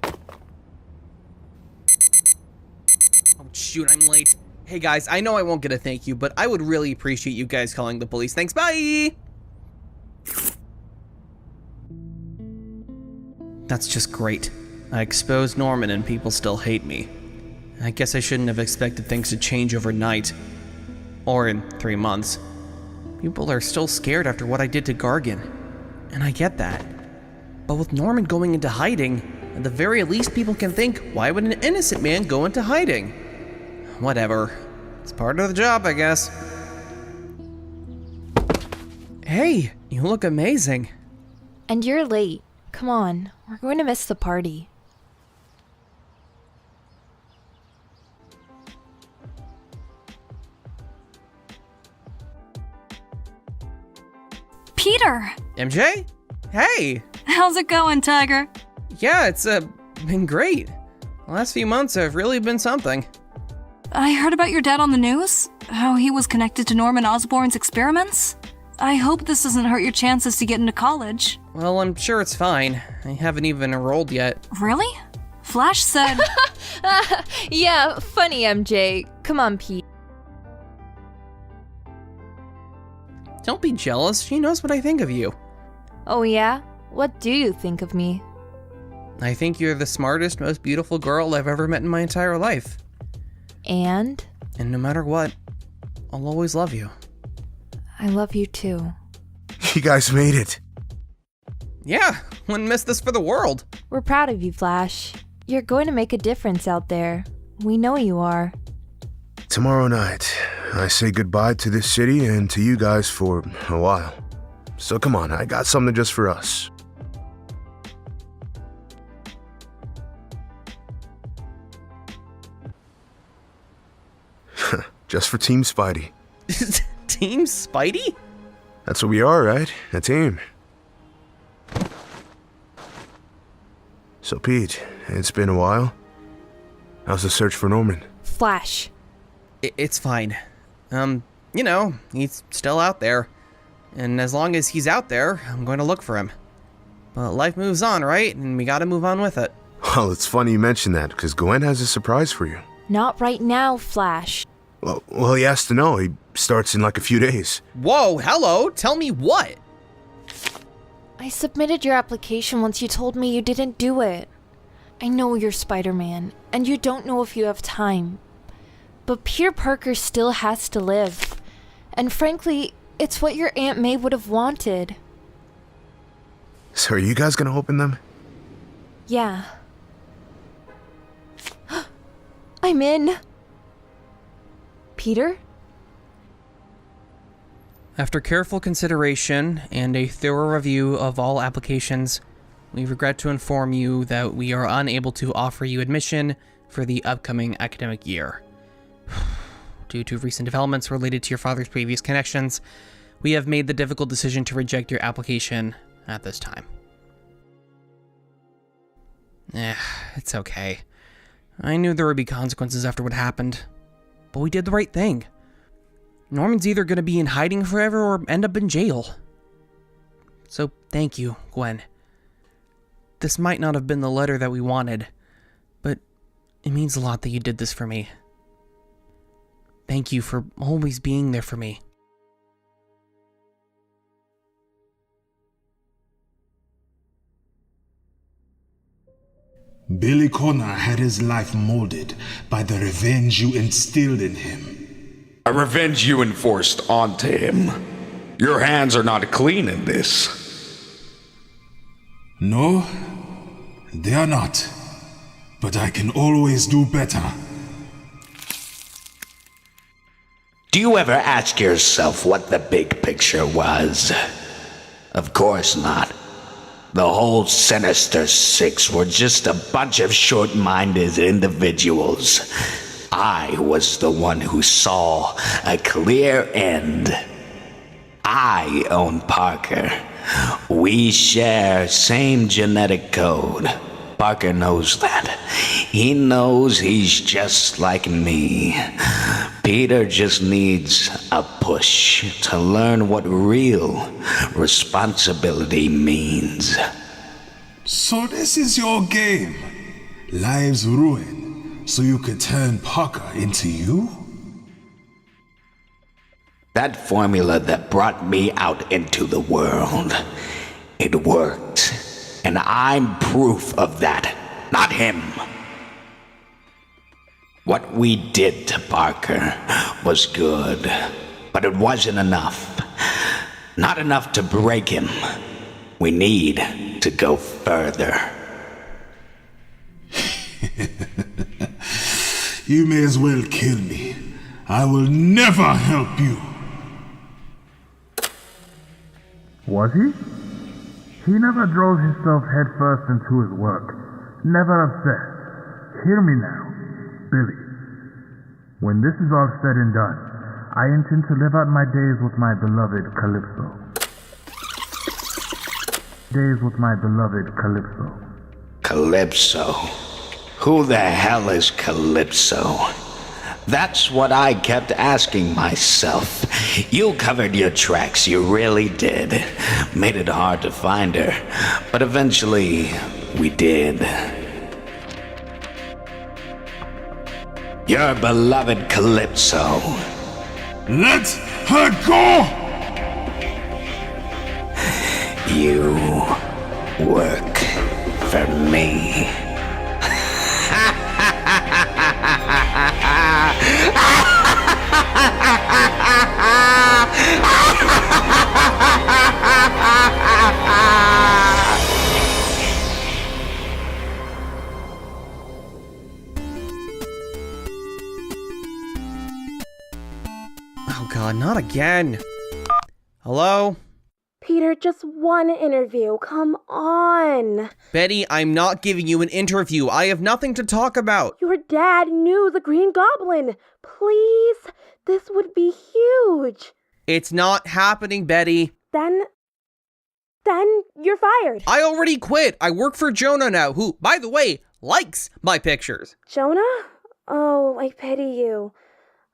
Oh, shoot, I'm late. Hey, guys, I know I won't get a thank you, but I would really appreciate you guys calling the police. Thanks, bye! That's just great. I exposed Norman and people still hate me. I guess I shouldn't have expected things to change overnight. Or in 3 months. People are still scared after what I did to Gargan. And I get that. But with Norman going into hiding, at the very least people can think, why would an innocent man go into hiding? Whatever. It's part of the job, I guess. Hey, you look amazing. And you're late. Come on, we're going to miss the party. Peter! MJ? Hey! How's it going, Tiger? Yeah, it's been great. The last few months have really been something. I heard about your dad on the news, how he was connected to Norman Osborn's experiments. I hope this doesn't hurt your chances to get into college. Well, I'm sure it's fine. I haven't even enrolled yet. Really? Flash said... Yeah, funny, MJ. Come on, Pete. Don't be jealous. She knows what I think of you. Oh yeah? What do you think of me? I think you're the smartest, most beautiful girl I've ever met in my entire life. And? And no matter what, I'll always love you. I love you too. You guys made it. Yeah, wouldn't miss this for the world. We're proud of you, Flash. You're going to make a difference out there. We know you are. Tomorrow night, I say goodbye to this city and to you guys for a while. So come on, I got something just for us. Just for Team Spidey. Team Spidey? That's what we are, right? A team. So Pete, it's been a while. How's the search for Norman? Flash. It's fine. You know, he's still out there. And as long as he's out there, I'm going to look for him. But life moves on, right? And we gotta move on with it. Well, it's funny you mention that, because Gwen has a surprise for you. Not right now, Flash. Well, he has to know. He starts in like a few days. Whoa, hello, tell me what? I submitted your application once you told me you didn't do it. I know you're Spider-Man, and you don't know if you have time. But Peter Parker still has to live. And frankly, it's what your Aunt May would have wanted. So are you guys gonna open them? Yeah. I'm in. Peter? After careful consideration and a thorough review of all applications, we regret to inform you that we are unable to offer you admission for the upcoming academic year. Due to recent developments related to your father's previous connections, we have made the difficult decision to reject your application at this time. It's okay. I knew there would be consequences after what happened, but we did the right thing. Norman's either going to be in hiding forever or end up in jail. So thank you, Gwen. This might not have been the letter that we wanted, but it means a lot that you did this for me. Thank you for always being there for me. Billy Connor had his life molded by the revenge you instilled in him. A revenge you enforced onto him. Your hands are not clean in this. No, they are not. But I can always do better. Do you ever ask yourself what the big picture was? Of course not. The whole Sinister Six were just a bunch of short-minded individuals. I was the one who saw a clear end. I own Parker. We share same genetic code. Parker knows that. He knows he's just like me. Peter just needs a push to learn what real responsibility means. So this is your game. Lives ruined, so you could turn Parker into you? That formula that brought me out into the world, it worked. And I'm proof of that, not him. What we did to Parker was good, but it wasn't enough. Not enough to break him. We need to go further. You may as well kill me. I will never help you. Was he? He never drove himself headfirst into his work. Never obsessed. Hear me now, Billy. When this is all said and done, I intend to live out my days with my beloved Calypso. Calypso? Who the hell is Calypso? That's what I kept asking myself. You covered your tracks, you really did. Made it hard to find her, but eventually we did. Your beloved Calypso. Let her go! You work for me. Oh god, not again. Hello? Peter, just one interview. Come on. Betty, I'm not giving you an interview. I have nothing to talk about. Your dad knew the Green Goblin. Please, this would be huge. It's not happening, Betty. Then you're fired. I already quit. I work for Jonah now, who, by the way, likes my pictures. Jonah? Oh, I pity you.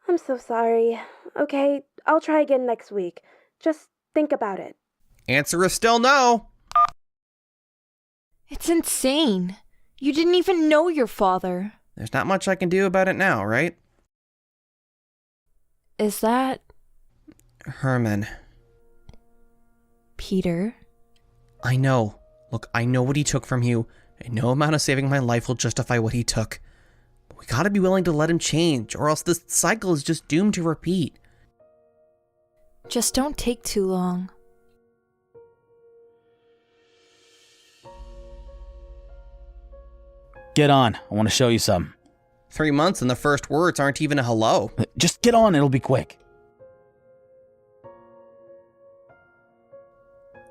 I'm so sorry. Okay, I'll try again next week. Just think about it. Answer is still no. It's insane. You didn't even know your father. There's not much I can do about it now, right? Is that... Herman. Peter? I know. Look, I know what he took from you, and no amount of saving my life will justify what he took. But We gotta be willing to let him change, or else this cycle is just doomed to repeat. Just don't take too long. Get on. I want to show you something. 3 months and the first words aren't even a hello. Just get on, it'll be quick.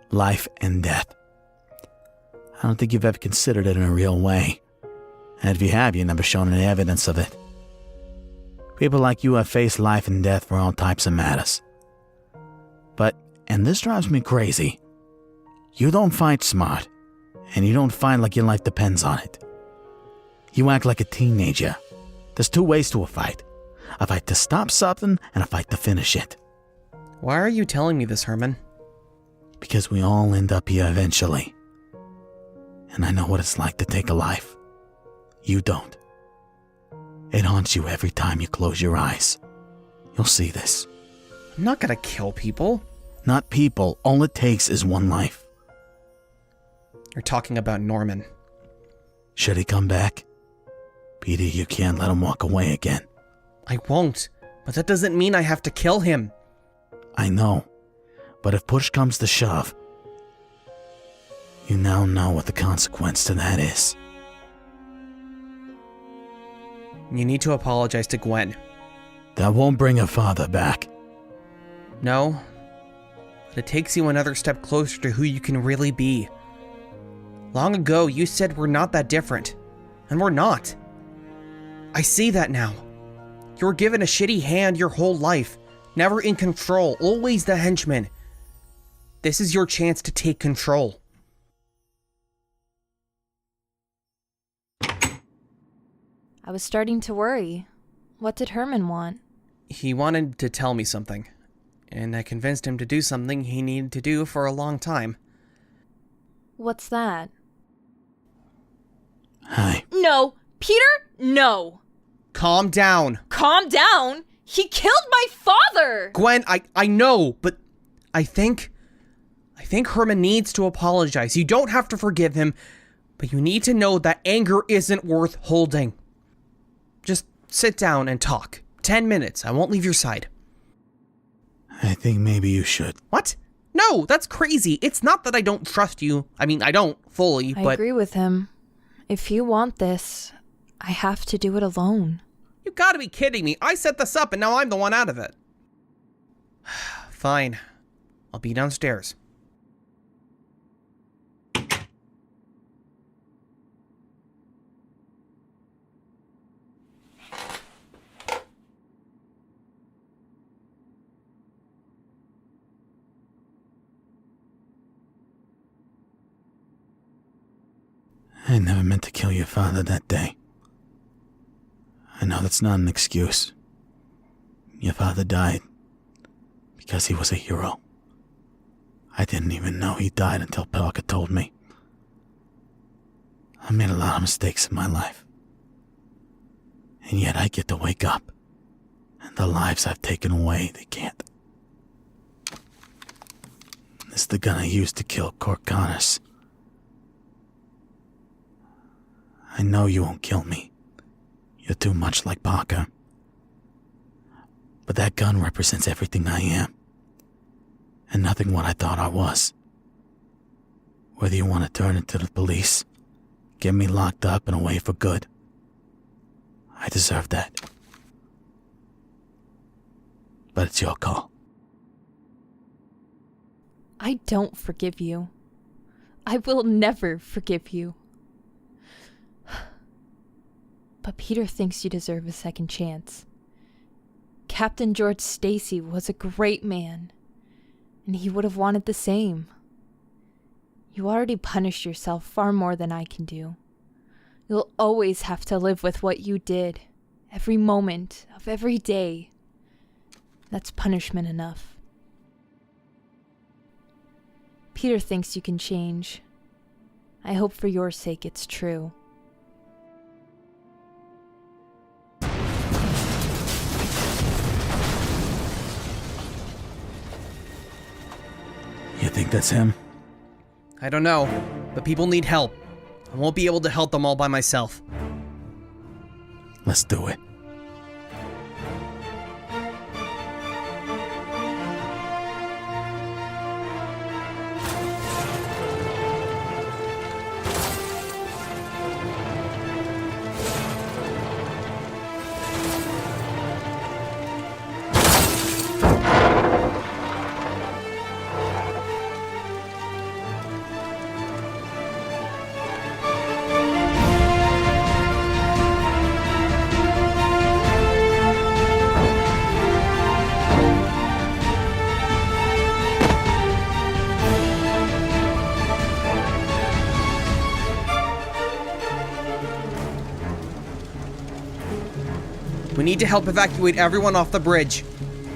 Life and death. I don't think you've ever considered it in a real way. And if you have, you've never shown any evidence of it. People like you have faced life and death for all types of matters. But, and this drives me crazy, you don't fight smart, and you don't fight like your life depends on it. You act like a teenager. There's 2 ways to a fight to stop something and a fight to finish it. Why are you telling me this, Herman? Because we all end up here eventually. And I know what it's like to take a life. You don't. It haunts you every time you close your eyes. You'll see this. I'm not gonna kill people. Not people. All it takes is one life. You're talking about Norman. Should he come back? Peter, you can't let him walk away again. I won't, but that doesn't mean I have to kill him. I know, but if push comes to shove, you now know what the consequence to that is. You need to apologize to Gwen. That won't bring her father back. No, but it takes you another step closer to who you can really be. Long ago, you said we're not that different, and we're not. I see that now. You were given a shitty hand your whole life, never in control, always the henchman. This is your chance to take control. I was starting to worry. What did Herman want? He wanted to tell me something, and I convinced him to do something he needed to do for a long time. What's that? Hi. No! Peter, no! Calm down. Calm down? He killed my father! Gwen, I know, but I think Herman needs to apologize. You don't have to forgive him, but you need to know that anger isn't worth holding. Just sit down and talk. 10 minutes. I won't leave your side. I think maybe you should. What? No, that's crazy. It's not that I don't trust you. I mean, I don't fully, but... I agree with him. If you want this, I have to do it alone. You gotta be kidding me. I set this up and now I'm the one out of it. Fine. I'll be downstairs. I never meant to kill your father that day. I know that's not an excuse. Your father died because he was a hero. I didn't even know he died until Parker told me. I made a lot of mistakes in my life. And yet I get to wake up. And the lives I've taken away, they can't. This is the gun I used to kill Cork Connors. I know you won't kill me. You're too much like Parker. But that gun represents everything I am. And nothing what I thought I was. Whether you want to turn it to the police, get me locked up and away for good, I deserve that. But it's your call. I don't forgive you. I will never forgive you. But Peter thinks you deserve a second chance. Captain George Stacy was a great man, and he would have wanted the same. You already punished yourself far more than I can do. You'll always have to live with what you did, every moment of every day. That's punishment enough. Peter thinks you can change. I hope for your sake it's true. You think that's him? I don't know, but people need help. I won't be able to help them all by myself. Let's do it. We need to help evacuate everyone off the bridge.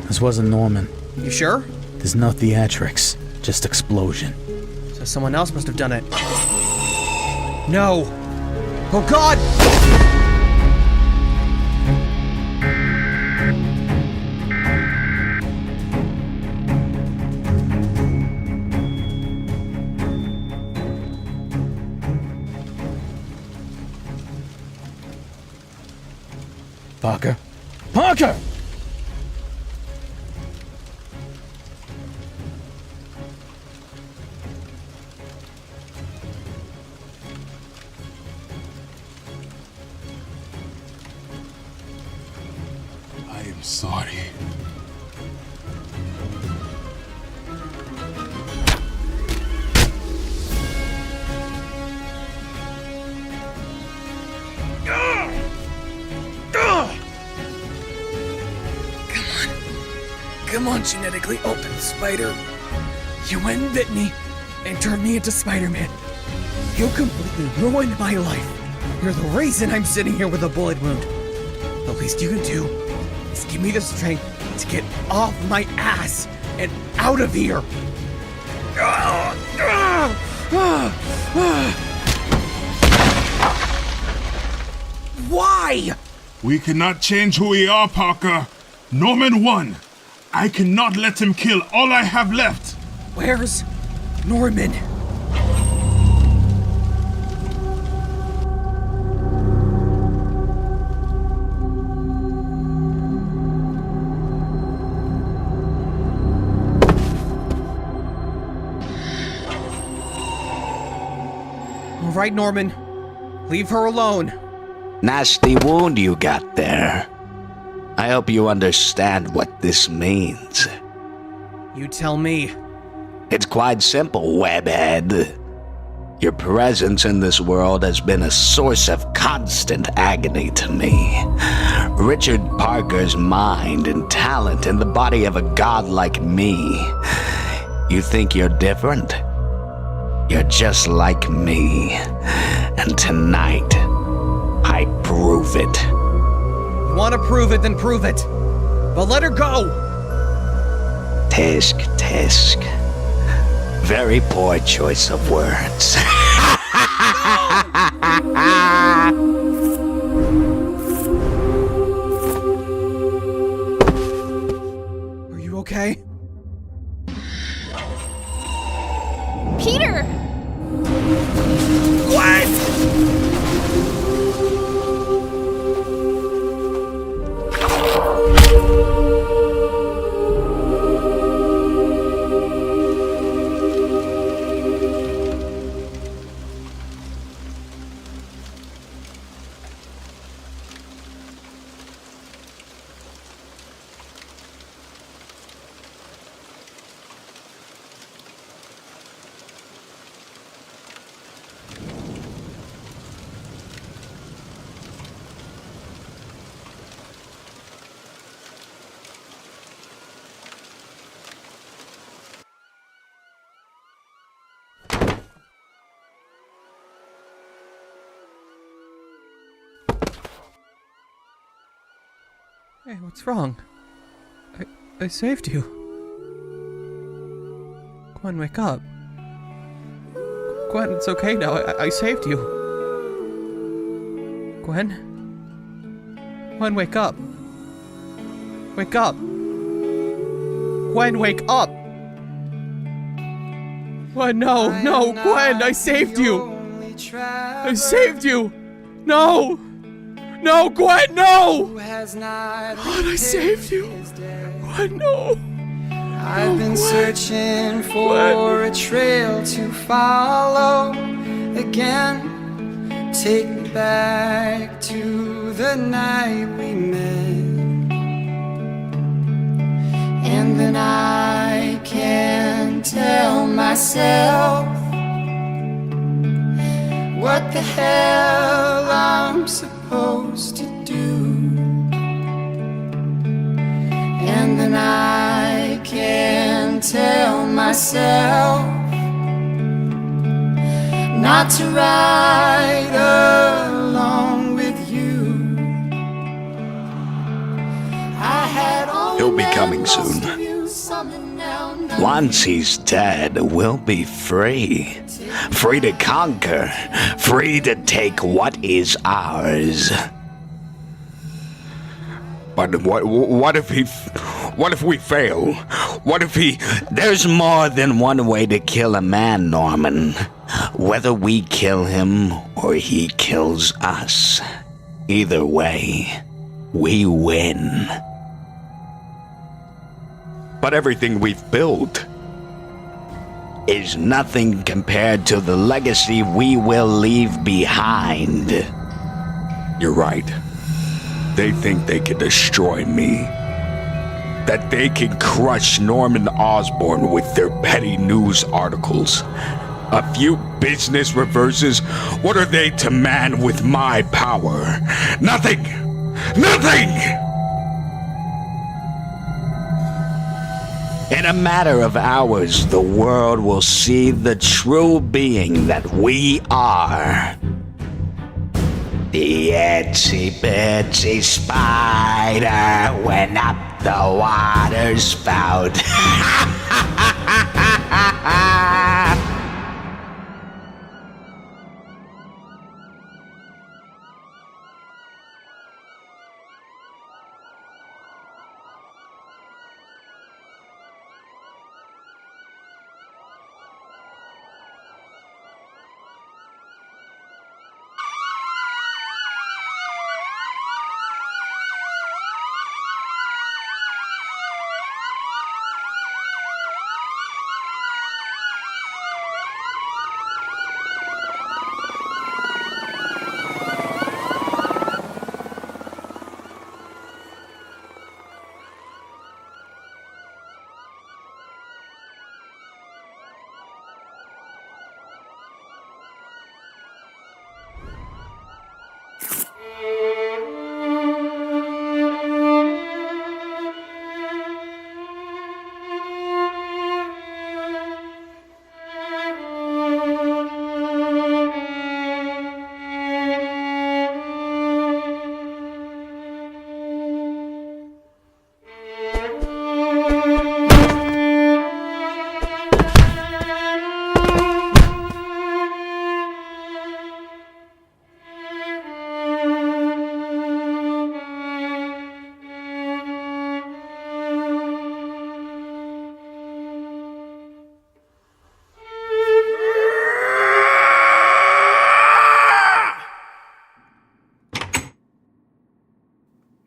This wasn't Norman. You sure? There's no theatrics, just explosion. So someone else must have done it. No! Oh God! Parker? Parker! I am sorry. Come on, genetically open spider. You went and bit me and turned me into Spider-Man. You completely ruined my life. You're the reason I'm sitting here with a bullet wound. The least you can do is give me the strength to get off my ass and out of here. Why? We cannot change who we are, Parker. Norman won. I cannot let him kill all I have left. Where's Norman? All right, Norman. Leave her alone. Nasty wound you got there. I hope you understand what this means. You tell me. It's quite simple, webhead. Your presence in this world has been a source of constant agony to me. Richard Parker's mind and talent in the body of a god like me. You think you're different? You're just like me. And tonight, I prove it. You want to prove it, then prove it. But let her go! Tisk, tisk. Very poor choice of words. Are you okay? Peter! Gwen! Hey, what's wrong? I saved you. Gwen, wake up. Gwen, it's okay now. I saved you. Gwen? Gwen, wake up. Wake up. Gwen, wake up! Gwen, no, Gwen, I saved you! I saved you! No! No, Gwen, no! God, I saved you. Gwen, no. I've been searching for a trail to follow again. Take me back to the night we met. And then I can tell myself what the hell I'm supposed to do. And then I can tell myself not to ride along with you. I had He'll be coming soon. Once he's dead, we'll be free. Free to conquer. Free to take what is ours. But what if we fail? What if he... There's more than one way to kill a man, Norman. Whether we kill him or he kills us. Either way, we win. But everything we've built is nothing compared to the legacy we will leave behind. You're right. They think they can destroy me. That they can crush Norman Osborn with their petty news articles. A few business reverses. What are they to man with my power? Nothing! Nothing! In a matter of hours, the world will see the true being that we are. The itsy bitsy spider went up the water spout.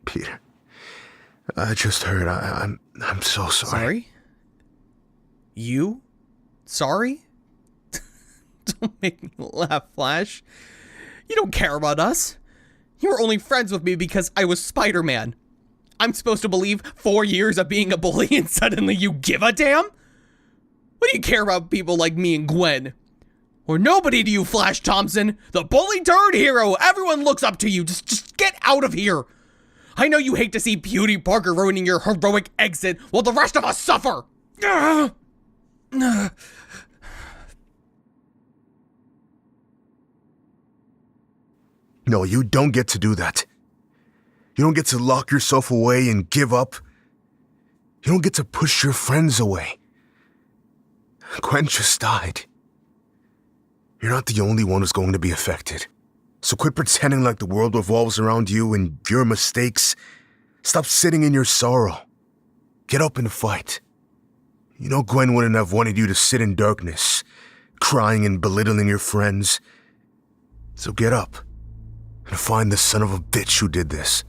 Peter, I just heard. I'm so sorry. Sorry? You? Sorry? Don't make me laugh, Flash. You don't care about us. You were only friends with me because I was Spider-Man. I'm supposed to believe 4 years of being a bully and suddenly you give a damn? What do you care about people like me and Gwen? Or nobody to you, Flash Thompson. The bully turned hero. Everyone looks up to you. Just get out of here. I know you hate to see Beauty Parker ruining your heroic exit while the rest of us suffer. No, you don't get to do that. You don't get to lock yourself away and give up. You don't get to push your friends away. Gwen just died. You're not the only one who's going to be affected. So quit pretending like the world revolves around you and your mistakes. Stop sitting in your sorrow. Get up and fight. You know Gwen wouldn't have wanted you to sit in darkness, crying and belittling your friends. So get up. and find the son of a bitch who did this.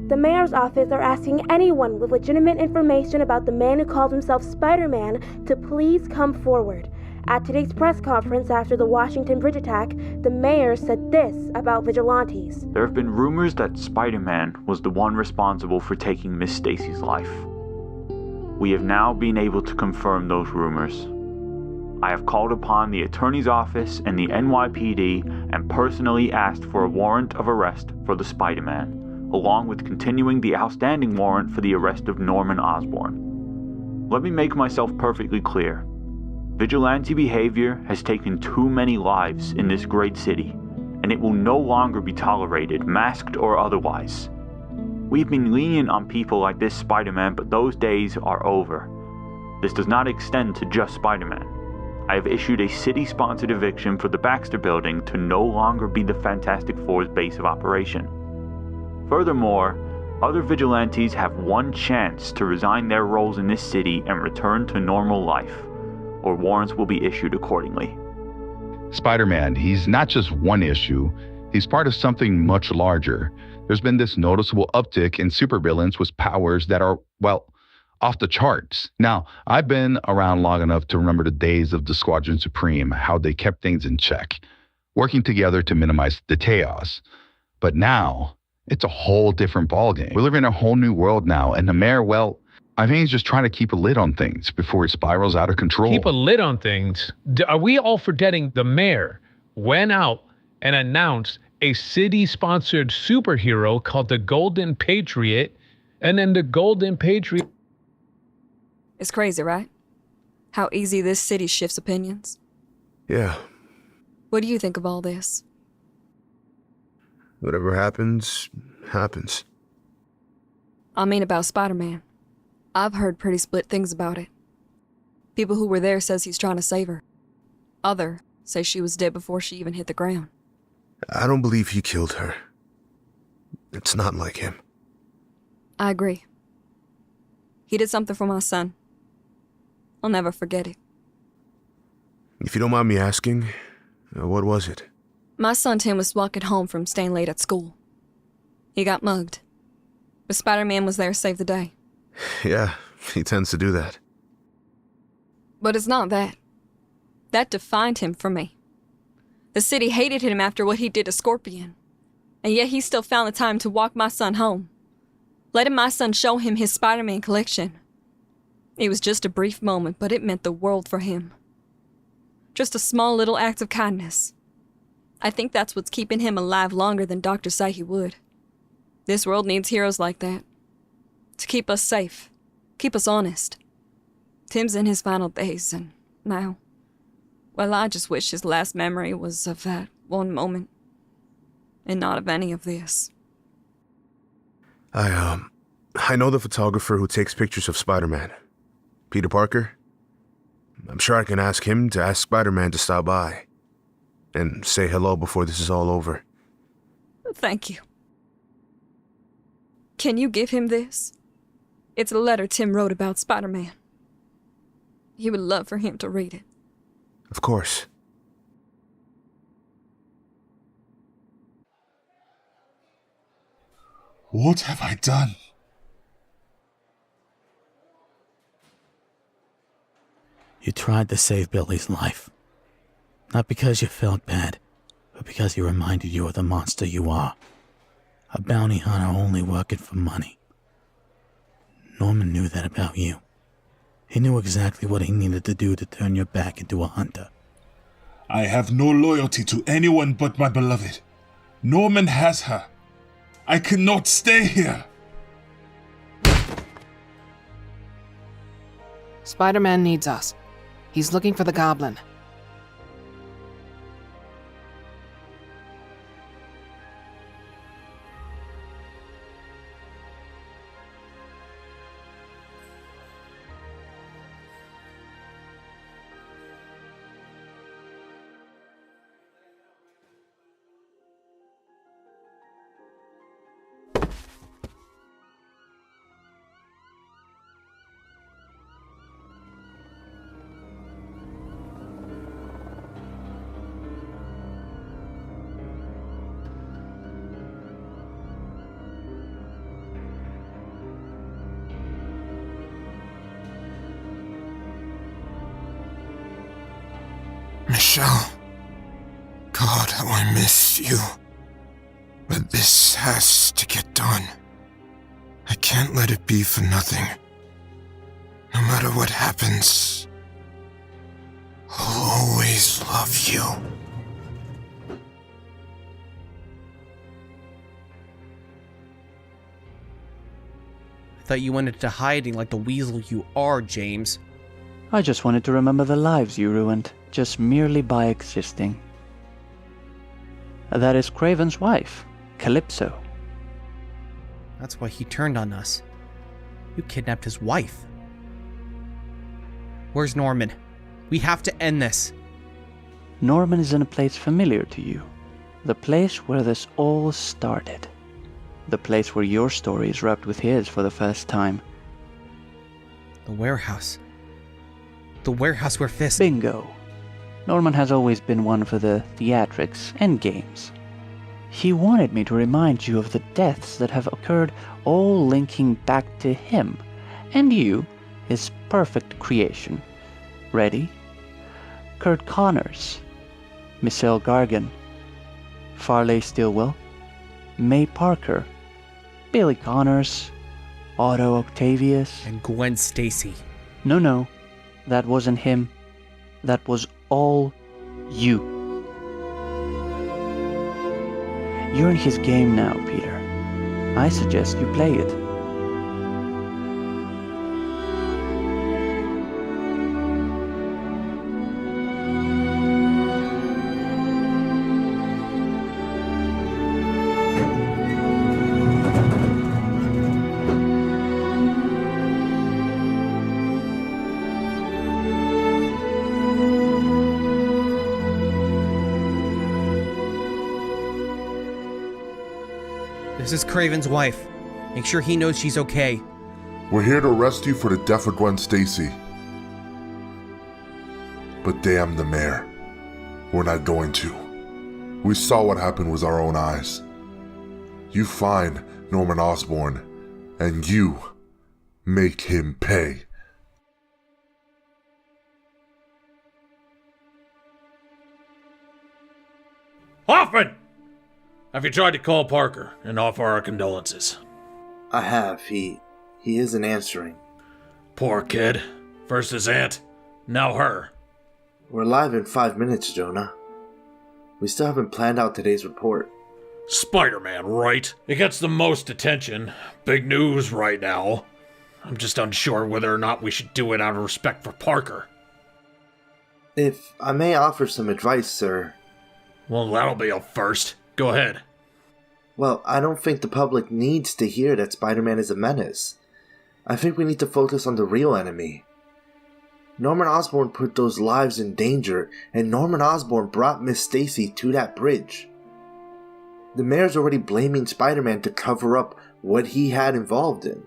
The mayor's office are asking anyone with legitimate information about the man who called himself Spider-Man to please come forward. At today's press conference after the Washington Bridge attack, the mayor said this about vigilantes. There have been rumors that Spider-Man was the one responsible for taking Miss Stacy's life. We have now been able to confirm those rumors. I have called upon the attorney's office and the NYPD and personally asked for a warrant of arrest for the Spider-Man, along with continuing the outstanding warrant for the arrest of Norman Osborn. Let me make myself perfectly clear. Vigilante behavior has taken too many lives in this great city, and it will no longer be tolerated, masked or otherwise. We've been lenient on people like this Spider-Man, but those days are over. This does not extend to just Spider-Man. I have issued a city-sponsored eviction for the Baxter Building to no longer be the Fantastic Four's base of operation. Furthermore, other vigilantes have one chance to resign their roles in this city and return to normal life, or warrants will be issued accordingly. Spider-Man, he's not just one issue, he's part of something much larger. There's been this noticeable uptick in supervillains with powers that are, well, off the charts. Now, I've been around long enough to remember the days of the Squadron Supreme, how they kept things in check, working together to minimize the chaos. But now, it's a whole different ballgame. We live in a whole new world now, and the mayor, well, I think he's just trying to keep a lid on things before it spirals out of control. Keep a lid on things? Are we all forgetting the mayor went out and announced a city-sponsored superhero called the Golden Patriot, and then the Golden Patriot... It's crazy, right? How easy this city shifts opinions. Yeah. What do you think of all this? Whatever happens, happens. I mean about Spider-Man. I've heard pretty split things about it. People who were there says he's trying to save her. Other say she was dead before she even hit the ground. I don't believe he killed her. It's not like him. I agree. He did something for my son. I'll never forget it. If you don't mind me asking, what was it? My son Tim was walking home from staying late at school. He got mugged. But Spider-Man was there to save the day. Yeah, he tends to do that. But it's not that. That defined him for me. The city hated him after what he did to Scorpion. And yet he still found the time to walk my son home. Letting my son show him his Spider-Man collection. It was just a brief moment, but it meant the world for him. Just a small little act of kindness. I think that's what's keeping him alive longer than doctors say he would. This world needs heroes like that. To keep us safe. Keep us honest. Tim's in his final days, and now... Well, I just wish his last memory was of that one moment. And not of any of this. I know the photographer who takes pictures of Spider-Man. Peter Parker. I'm sure I can ask him to ask Spider-Man to stop by. And say hello before this is all over. Thank you. Can you give him this? It's a letter Tim wrote about Spider-Man. He would love for him to read it. Of course. What have I done? You tried to save Billy's life. Not because you felt bad, but because he reminded you of the monster you are. A bounty hunter only working for money. Norman knew that about you. He knew exactly what he needed to do to turn your back into a hunter. I have no loyalty to anyone but my beloved. Norman has her. I cannot stay here. Spider-Man needs us. He's looking for the goblin. Michelle. God, how I miss you. But this has to get done. I can't let it be for nothing. No matter what happens, I'll always love you. I thought you went into hiding like the weasel you are, James. I just wanted to remember the lives you ruined, just merely by existing. That is Craven's wife, Calypso. That's why he turned on us. You kidnapped his wife. Where's Norman? We have to end this. Norman is in a place familiar to you. The place where this all started. The place where your story is wrapped with his for the first time. The warehouse. The warehouse where Fisk... Bingo. Norman has always been one for the theatrics and games. He wanted me to remind you of the deaths that have occurred, all linking back to him, and you, his perfect creation. Ready? Kurt Connors, Michelle Gargan, Farley Stilwell, May Parker, Billy Connors, Otto Octavius, and Gwen Stacy. No, that wasn't him. That was all you. You're in his game now, Peter. I suggest you play it. This is Craven's wife. Make sure he knows she's okay. We're here to arrest you for the death of Gwen Stacy. But damn the mayor. We're not going to. We saw what happened with our own eyes. You find Norman Osborn, and you make him pay. Hoffman! Have you tried to call Parker and offer our condolences? I have. He isn't answering. Poor kid. First his aunt, now her. We're live in 5 minutes, Jonah. We still haven't planned out today's report. Spider-Man, right? It gets the most attention. Big news right now. I'm just unsure whether or not we should do it out of respect for Parker. If I may offer some advice, sir. Well, that'll be a first. Go ahead. Well, I don't think the public needs to hear that Spider-Man is a menace. I think we need to focus on the real enemy. Norman Osborn put those lives in danger, and Norman Osborn brought Miss Stacy to that bridge. The mayor's already blaming Spider-Man to cover up what he had involved in.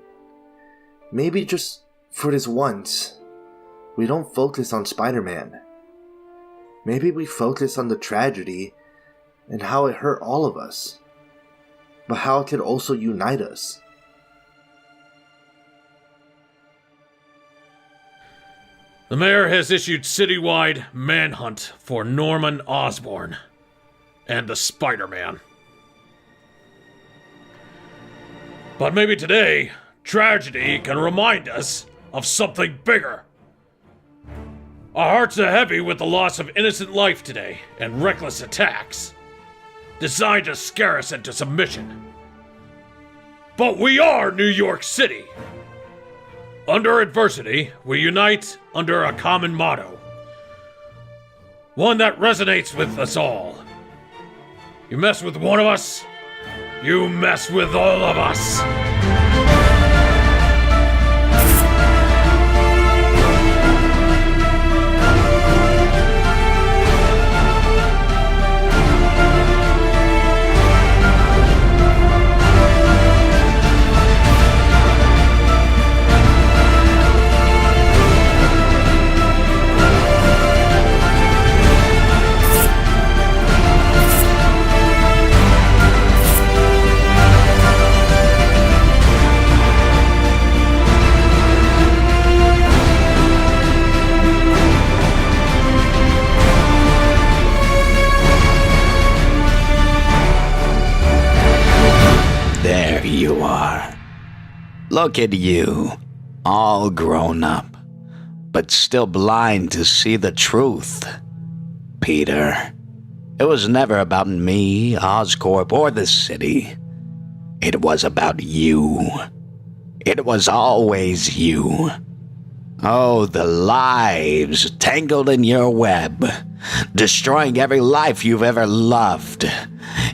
Maybe just for this once, we don't focus on Spider-Man. Maybe we focus on the tragedy and how it hurt all of us, but how it could also unite us. The mayor has issued citywide manhunt for Norman Osborn and the Spider-Man. But maybe today, tragedy can remind us of something bigger. Our hearts are heavy with the loss of innocent life today and reckless attacks designed to scare us into submission. But we are New York City. Under adversity, we unite under a common motto. One that resonates with us all. You mess with one of us, you mess with all of us. are. Look at you, all grown up, but still blind to see the truth. Peter, it was never about me, Oscorp, or the city. It was about you. It was always you. Oh, the lives tangled in your web, destroying every life you've ever loved.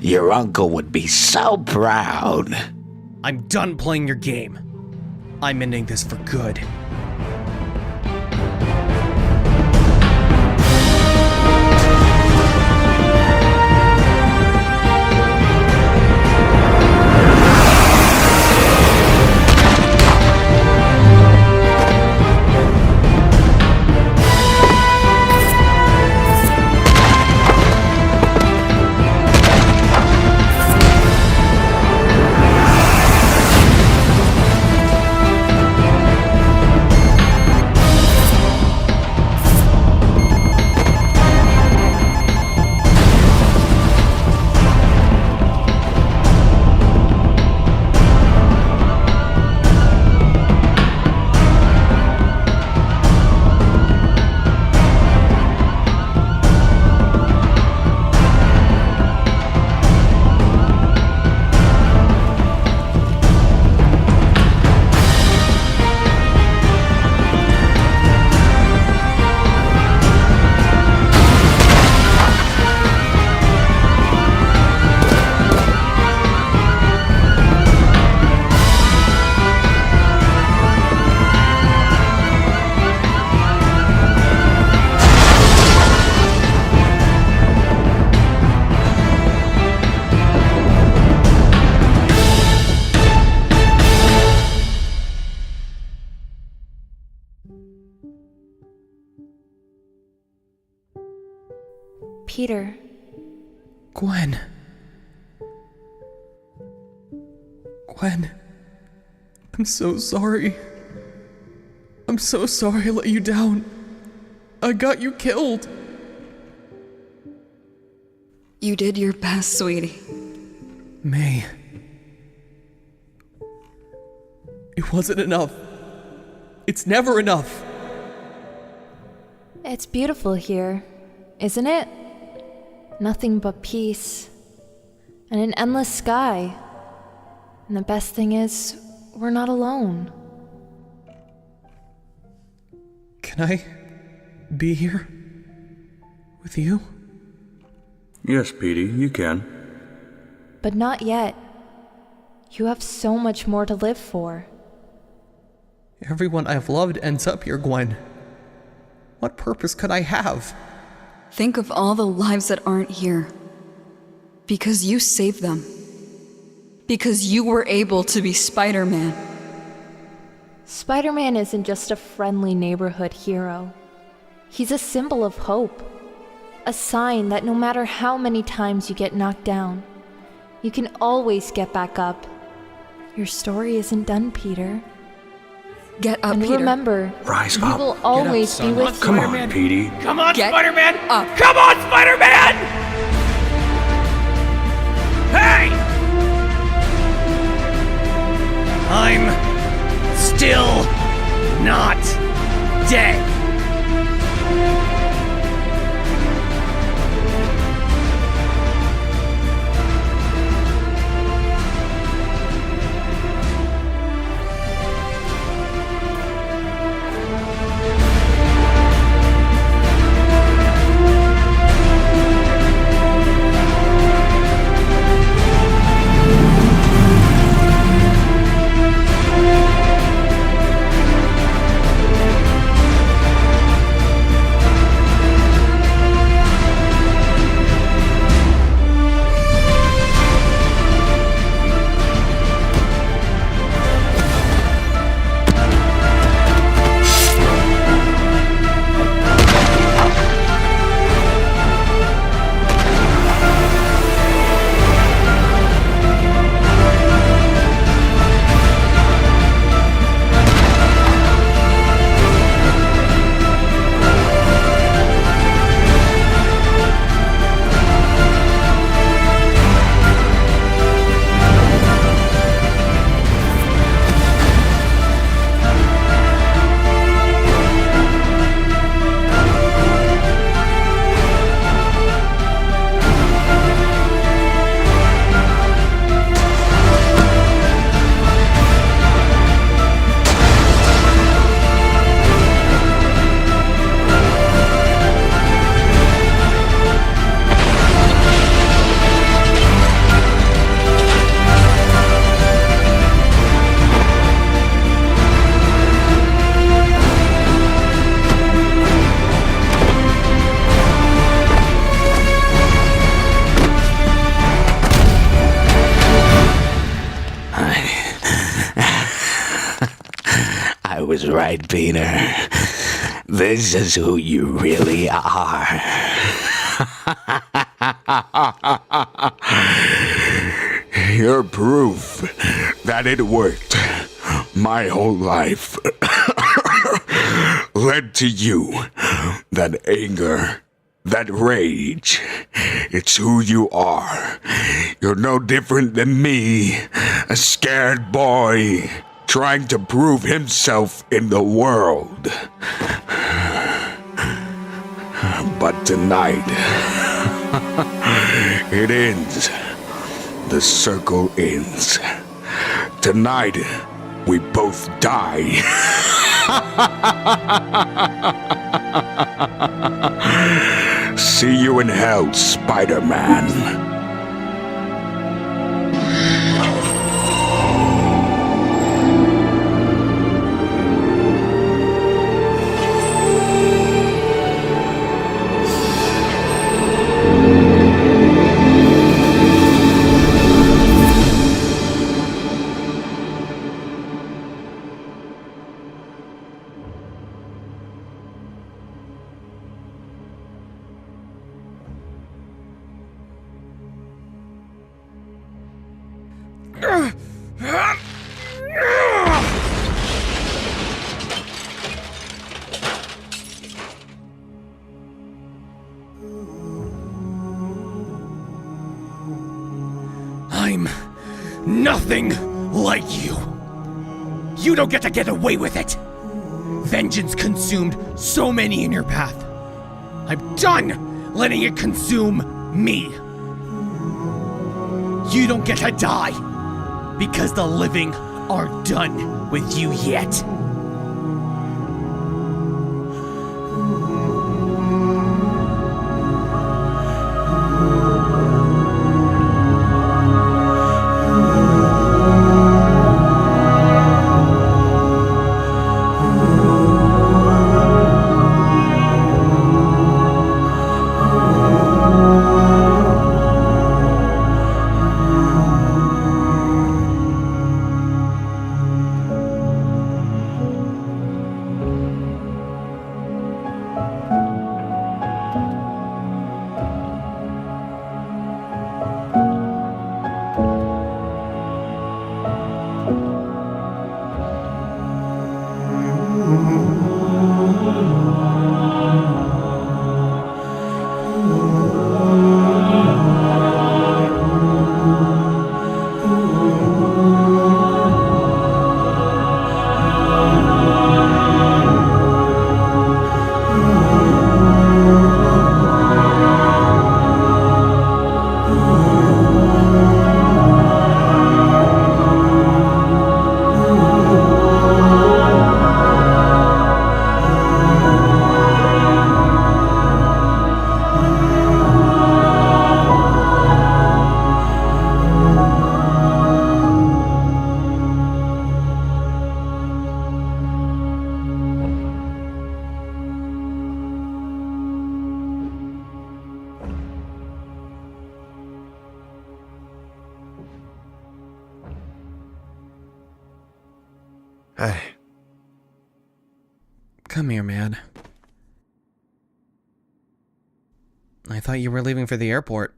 Your uncle would be so proud. I'm done playing your game. I'm ending this for good. Peter. Gwen. Gwen. I'm so sorry. I'm so sorry I let you down. I got you killed. You did your best, sweetie. May. It wasn't enough. It's never enough. It's beautiful here, isn't it? Nothing but peace. And an endless sky. And the best thing is, we're not alone. Can I be here with you? Yes, Petey, you can. But not yet. You have so much more to live for. Everyone I've loved ends up here, Gwen. What purpose could I have? Think of all the lives that aren't here. Because you saved them. Because you were able to be Spider-Man. Spider-Man isn't just a friendly neighborhood hero. He's a symbol of hope. A sign that no matter how many times you get knocked down, you can always get back up. Your story isn't done, Peter. Get up, and Peter. Remember, Rise we up. will always be with you. Come on, Petey. Come on, Get Spider-Man! up. Come on, Spider-Man! Hey! I'm still not dead. was right, Peter. This is who you really are. You're proof that it worked. My whole life led to you. That anger, that rage. It's who you are. You're no different than me, a scared boy trying to prove himself in the world. But tonight, it ends. The circle ends. Tonight, we both die. See you in hell, Spider-Man. I'm nothing like you. You don't get to get away with it. Vengeance consumed so many in your path. I'm done letting it consume me. You don't get to die because the living aren't done with you yet. Hey. Come here, man. I thought you were leaving for the airport.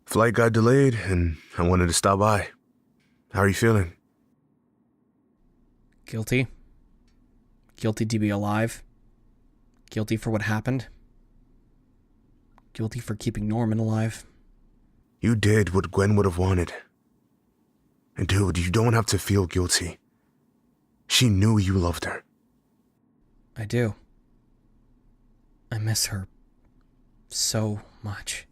Flight got delayed, and I wanted to stop by. How are you feeling? Guilty. Guilty to be alive. Guilty for what happened. Guilty for keeping Norman alive. You did what Gwen would have wanted. And dude, you don't have to feel guilty. She knew you loved her. I do. I miss her so much.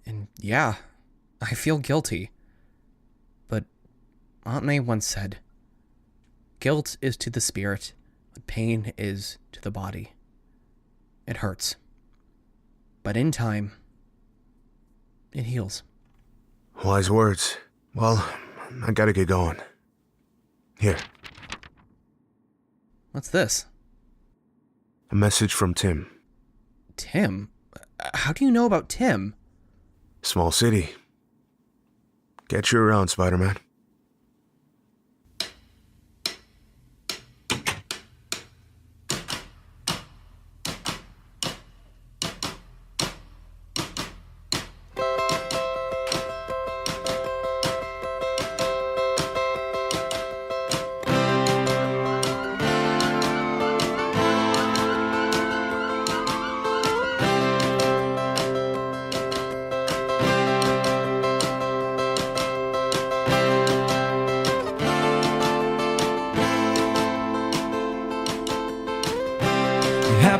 And yeah, I feel guilty. But Aunt May once said, guilt is to the spirit what pain is to the body. It hurts. But in time, it heals. Wise words. Well, I gotta get going. Here. What's this? A message from Tim. Tim? How do you know about Tim? Small city. Get you around, Spider-Man.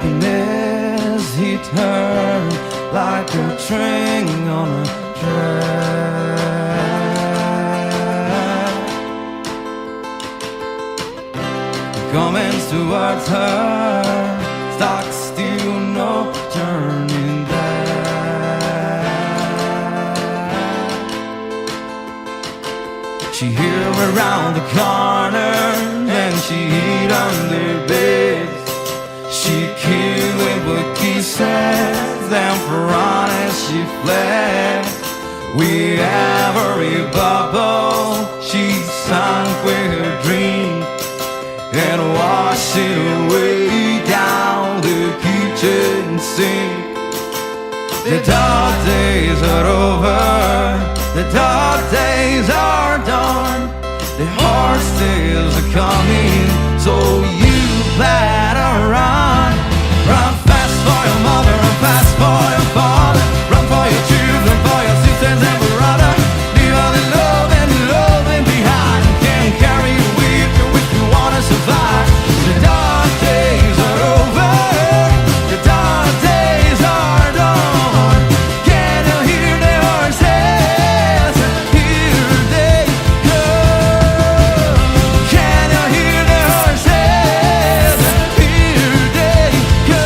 happiness he turned like a string on a thread. Coming towards her, stock still, no turning back. She hear around the corner and she hid under beds. She killed with kisses, then for honest she fled. With every bubble she sunk with her dream and washed it away down the kitchen sink. The dark days are over, the dark days are done. The hard days are coming, so you better run. Run fast for your mother, run fast for your father. Run for your children, for your sisters and brother. Leave all the loving behind. Can't carry you with you if you wanna survive. The dark days are over, the dark days are done. Can you hear the horses? Here they go. Can you hear the horses? Here they go.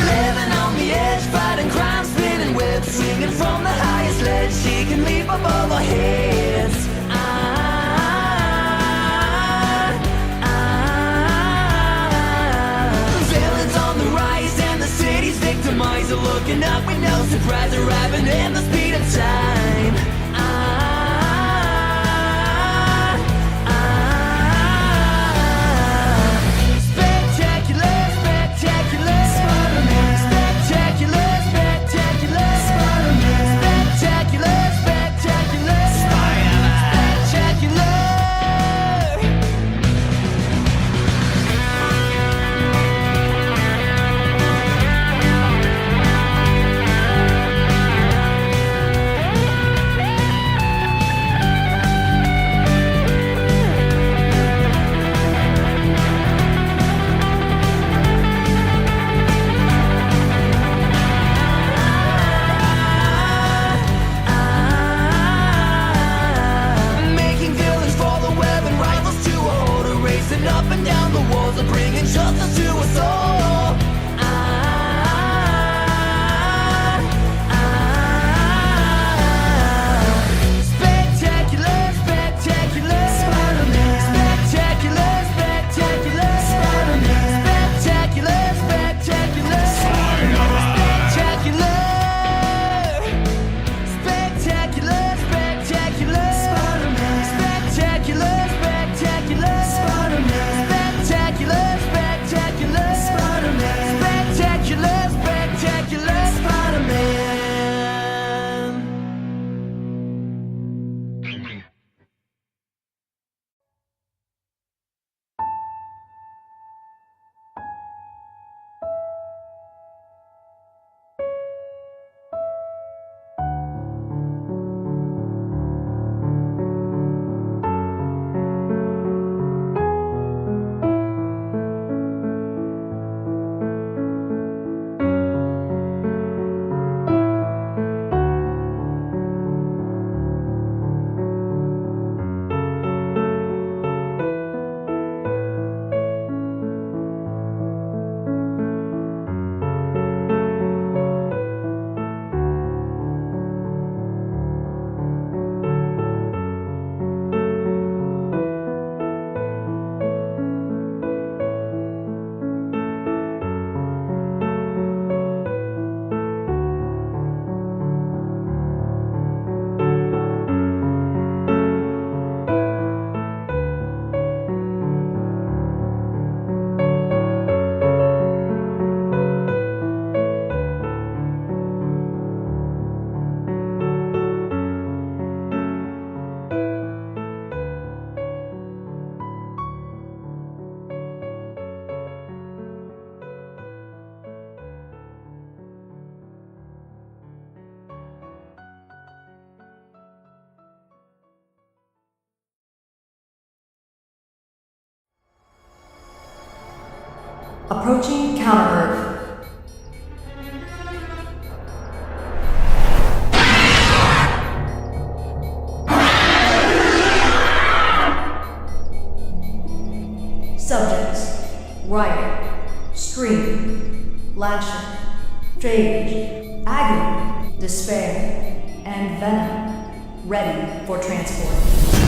Living on the edge, fighting crime, spinning webs, swinging from the highest ledge. She can leap above our heads. Villains on the rise and the city's victimized. Looking up with no surprise, arriving in the speed of time. Spectacular, spectacular Spider-Man. Spectacular, spectacular Spider-Man. Spectacular, spectacular Spider-Man. Spectacular. Approaching Counter-Earth. Subjects: riot, scream, landscape, rage, agony, despair, and venom, ready for transport.